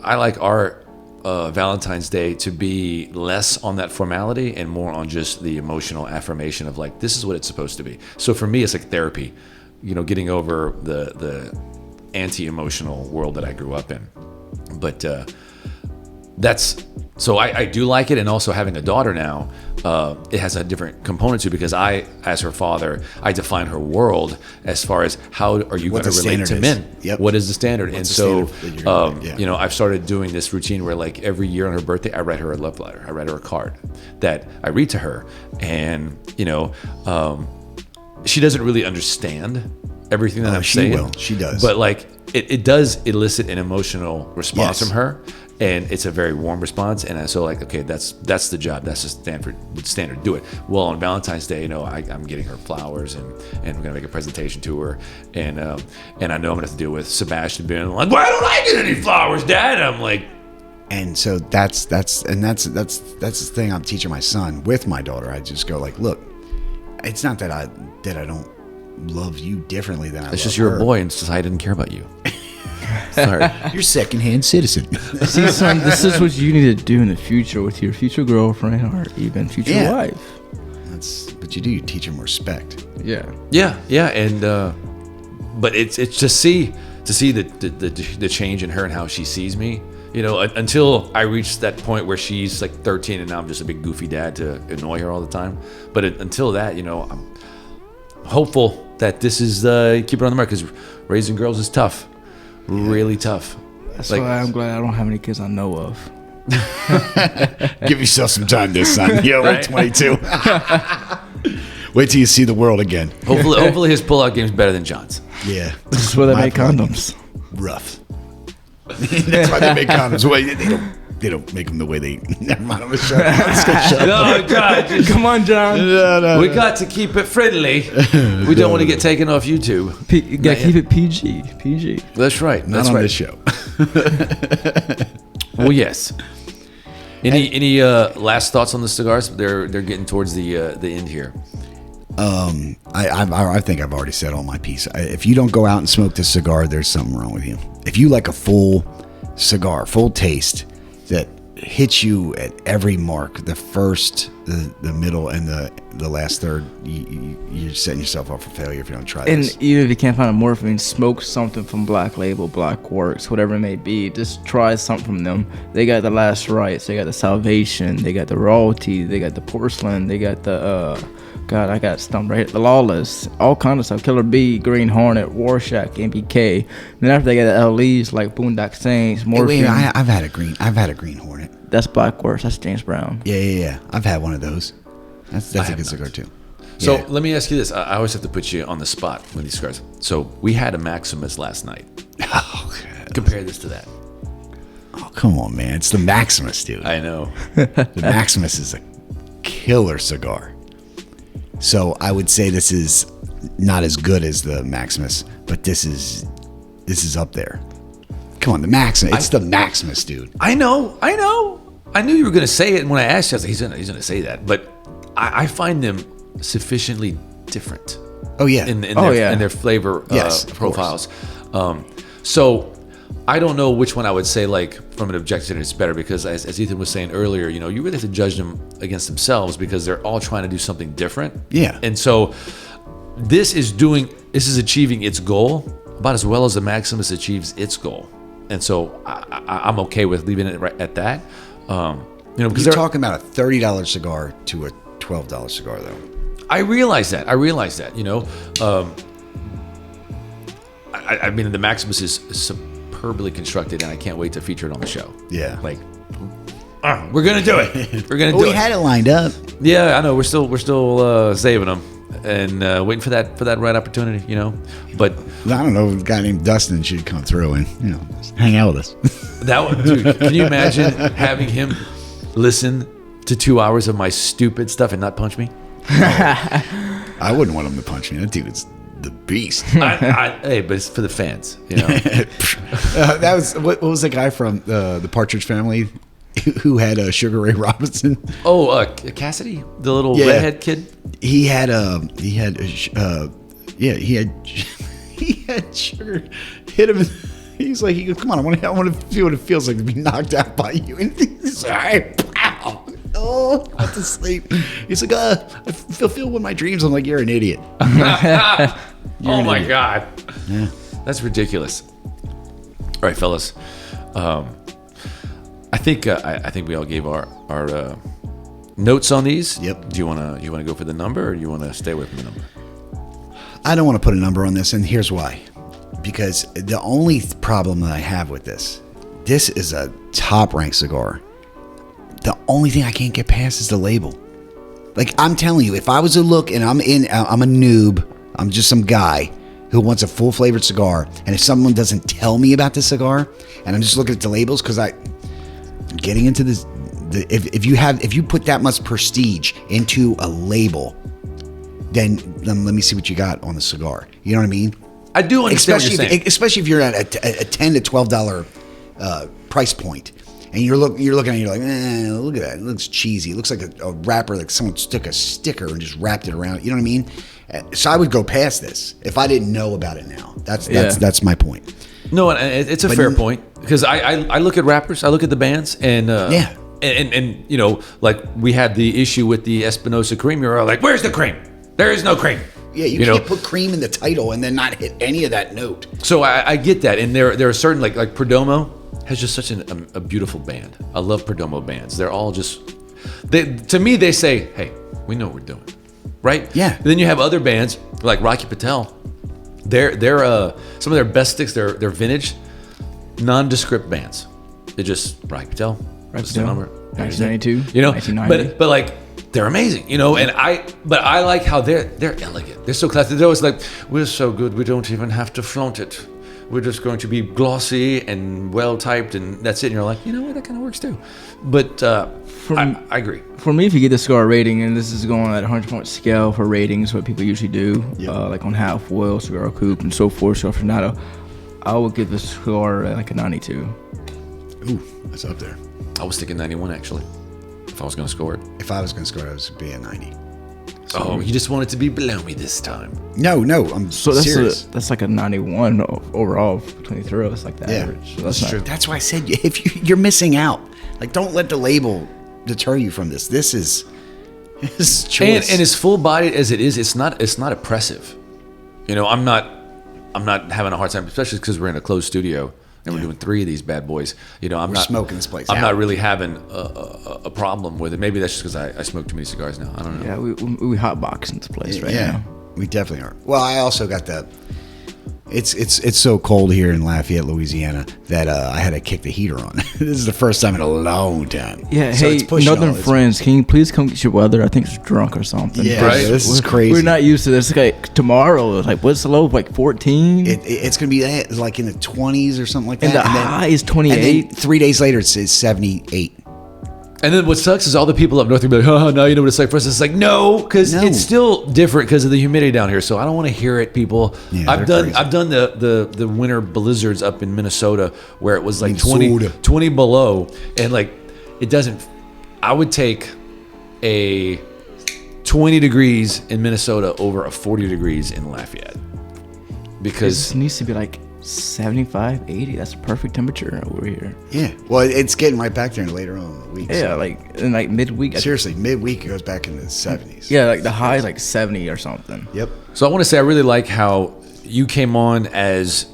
I like our Valentine's Day to be less on that formality and more on just the emotional affirmation of like, this is what it's supposed to be. So for me, it's like therapy, getting over the anti-emotional world that I grew up in. But so I do like it. And also having a daughter now, it has a different component to it, because I, as her father, I define her world as far as how are you going to relate to men? Yep. What is the standard? What's and the so, standard that you're gonna get? Yeah. I've started doing this routine where like every year on her birthday, I write her a love letter. I write her a card that I read to her. And, she doesn't really understand everything that I'm saying. She will. She does. But like it does elicit an emotional response Yes. from her. And it's a very warm response, and so like, okay, that's the job, that's the standard. Do it. Well, on Valentine's Day, I'm getting her flowers, and we're gonna make a presentation to her, and I know I'm gonna have to deal with Sebastian being like, why don't I get any flowers, Dad? And I'm like, and so that's the thing I'm teaching my son with my daughter. I just go like, look, it's not that I don't love you differently than I love it's just you're her. a boy, and society didn't care about you. Sorry. You're secondhand citizen. See, son, this is what you need to do in the future with your future girlfriend or even future wife. But you teach them respect. Yeah. Yeah, and but it's just to see the change in her and how she sees me. Until I reach that point where she's like 13 and now I'm just a big goofy dad to annoy her all the time. But until that, I'm hopeful that this is keep her on the mark, because raising girls is tough. Really tough. That's why I'm glad I don't have any kids I know of. Give yourself some time there, son. You're only Right? 22. Wait till you see the world again. Hopefully his pullout game's better than John's. Yeah. That's where they My make problem condoms. Rough. That's why they make condoms. Wait, they don't make them the way they. Never mind. I'm shut up. Let's go shut up. Oh God! Come on, John. No. We got to keep it friendly. We don't want to get taken off YouTube. You gotta keep it PG. PG. That's right. Not That's on right. this show. Well, yes. Any last thoughts on the cigars? They're getting towards the end here. I think I've already said all my piece. If you don't go out and smoke this cigar, there's something wrong with you. If you like a full cigar, full taste that hits you at every mark, the first, the middle, and the last third, you're setting yourself up for failure if you don't try this. And even if you can't find a Morphine, smoke something from Black Label, Black Works, whatever it may be. Just try something from them. They got the Last Rites, they got the Salvation, they got the Royalty, they got the Porcelain, they got the God, I got stumped right here. The Lawless, all kind of stuff. Killer Bee, Green Hornet, Warshak, MBK. Then after they got the LEs like Boondock Saints, Morphine. Wait, I've had a Green Hornet. That's Black Works. That's James Brown. Yeah. I've had one of those. That's a good cigar too. So Yeah. let me ask you this. I always have to put you on the spot with these cigars. So we had a Maximus last night. Oh, God. Compare this to that. Oh, come on, man. It's the Maximus, dude. I know. The Maximus is a killer cigar. So I would say this is not as good as the Maximus, but this is up there. Come on, the Maximus. It's the Maximus, dude. I know. I knew you were going to say it, and when I asked you, I was like, he's going to say that. But I find them sufficiently different. Oh yeah. In their flavor Yes, of profiles. So I don't know which one I would say, like, from an objective it's better, because as Ethan was saying earlier, you really have to judge them against themselves, because they're all trying to do something different. Yeah. And so this is achieving its goal about as well as the Maximus achieves its goal. And so I'm okay with leaving it right at that. Because You're talking about a $30 cigar to a $12 cigar, though. I realize that. I mean, the Maximus is superbly constructed, and I can't wait to feature it on the show. Yeah. Like, we're gonna do it. We're gonna do it. We had it lined up. Yeah, I know. We're still saving them. and waiting for that right opportunity, you know. But I don't know, a guy named Dustin should come through and, you know, just hang out with us. that one, dude, can you imagine having him listen to 2 hours of my stupid stuff and not punch me? I wouldn't want him to punch me. That dude's the beast. Hey, but it's for the fans, you know. That was what was the guy from the Partridge Family who had Sugar Ray Robinson? Oh, Cassidy, the little redhead kid. He had sugar hit him. He's like, he goes, come on, I want to feel what it feels like to be knocked out by you. And he's like, pow. Oh, I went to sleep. He's like, I fulfill one of my dreams. I'm like, you're an idiot. Oh my idiot. God. Yeah. That's ridiculous. All right, fellas. I think we all gave our notes on these. Yep. Do you want to go for the number, or do you want to stay away from the number? I don't want to put a number on this, and here's why. Because the only problem that I have with this is a top-ranked cigar. The only thing I can't get past is the label. Like, I'm telling you, if I was to look and I'm a noob, I'm just some guy who wants a full-flavored cigar, and if someone doesn't tell me about the cigar, and I'm just looking at the labels, because I'm getting into this, if you put that much prestige into a label, then let me see what you got on the cigar. You know what I mean? I do understand what you're saying. Especially if you're at a $10 to $12 price point, and you're looking at it, you're like, look at that, it looks cheesy. It looks like a wrapper, like someone took a sticker and just wrapped it around. You know what I mean? So I would go past this if I didn't know about it now. That's my point. No, it's a fair point, because I look at rappers, I look at the bands, and and you know, like we had the issue with the Espinosa cream. You're all like, where's the cream? There is no cream. Yeah, you can't put cream in the title and then not hit any of that note. So I get that, and there are certain like Perdomo has just such a beautiful band. I love Perdomo bands. They're all just to me they say, hey, we know what we're doing, right? Yeah. And then you have other bands like Rocky Patel. They're some of their best sticks. They're vintage, nondescript bands. They're just Rocky Patel. What's the number? 1992. You know, 1990. but like. They're amazing, you know, and I like how they're elegant. They're so classy. They're always like, we're so good, we don't even have to flaunt it. We're just going to be glossy and well typed, and that's it. And you're like, you know what, that kind of works too. But I agree. For me, if you get the cigar rating, and this is going at a 100-point scale for ratings, what people usually do, like on half oil, cigar coupe, and so forth, so Fortunato, I would give this cigar like a 92. Ooh, that's up there. I was thinking 91 actually. If I was going to score it. If I was going to score it, it would be a 90. So you just want it to be below me this time. No, I'm serious. That's like a 91 overall between the three of us, like the average. So that's true. That's why I said if you're missing out. Like, don't let the label deter you from this. This is choice. And as full bodied as it is, it's not oppressive. You know, I'm not having a hard time, especially because we're in a closed studio. And we're doing 3 of these bad boys. You know, we're not smoking this place. I'm not really having a problem with it. Maybe that's just because I smoke too many cigars now. I don't know. Yeah, we hotboxing this place right now. We definitely are. Well, I also got the. It's so cold here in Lafayette, Louisiana, that I had to kick the heater on. This is the first time in a long time. Yeah, so hey, Northern friends, can you please come get your weather? I think it's drunk or something. Yeah, right? This is crazy. We're not used to this. Like tomorrow, like what's the low? Like 14? It's going to be like in the 20s or something like that. And the high is 28. And then 3 days later, it's 78. And then what sucks is all the people up north are like, oh, now you know what it's like for us. It's like, no, because it's still different because of the humidity down here. So I don't want to hear it, people. Yeah, I've done the winter blizzards up in Minnesota where it was like 20 below. And like, it doesn't, I would take a 20 degrees in Minnesota over a 40 degrees in Lafayette. Because it needs to be like 75, 80. That's perfect temperature over here. Yeah. Well, it's getting right back there later on in the week. Yeah, so. Like in like midweek. Seriously, midweek it goes back in the 70s. Yeah, like the high is like 70 or something. Yep. So I want to say I really like how you came on as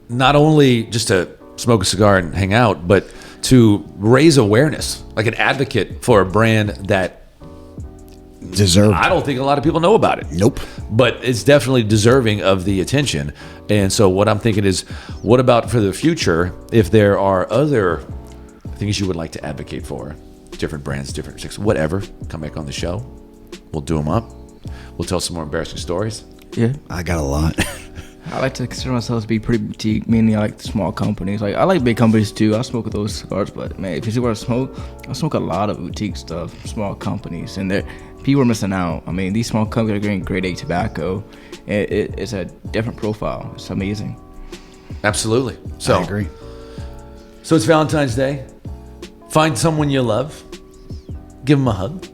not only just to smoke a cigar and hang out, but to raise awareness, like an advocate for a brand that deserved. I don't think a lot of people know about it. Nope. But it's definitely deserving of the attention. And so what I'm thinking is, what about for the future, if there are other things you would like to advocate for, different brands, different chicks, whatever, come back on the show. We'll do them up. we'll tell some more embarrassing stories. Yeah. I got a lot. I like to consider myself to be pretty boutique, meaning I like small companies. Like, I like big companies too. I smoke those cigars, but man, if you see what I smoke a lot of boutique stuff, small companies, and people are missing out. I mean, these small companies are getting grade A tobacco. It's a different profile. It's amazing. Absolutely. So I agree. So it's Valentine's Day. Find someone you love. Give them a hug.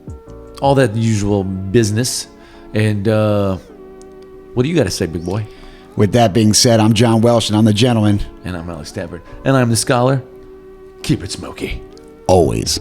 All that usual business. And what do you got to say, big boy? With that being said, I'm John Welsh, and I'm the gentleman. And I'm Alex Stafford. And I'm the scholar. Keep it smoky. Always.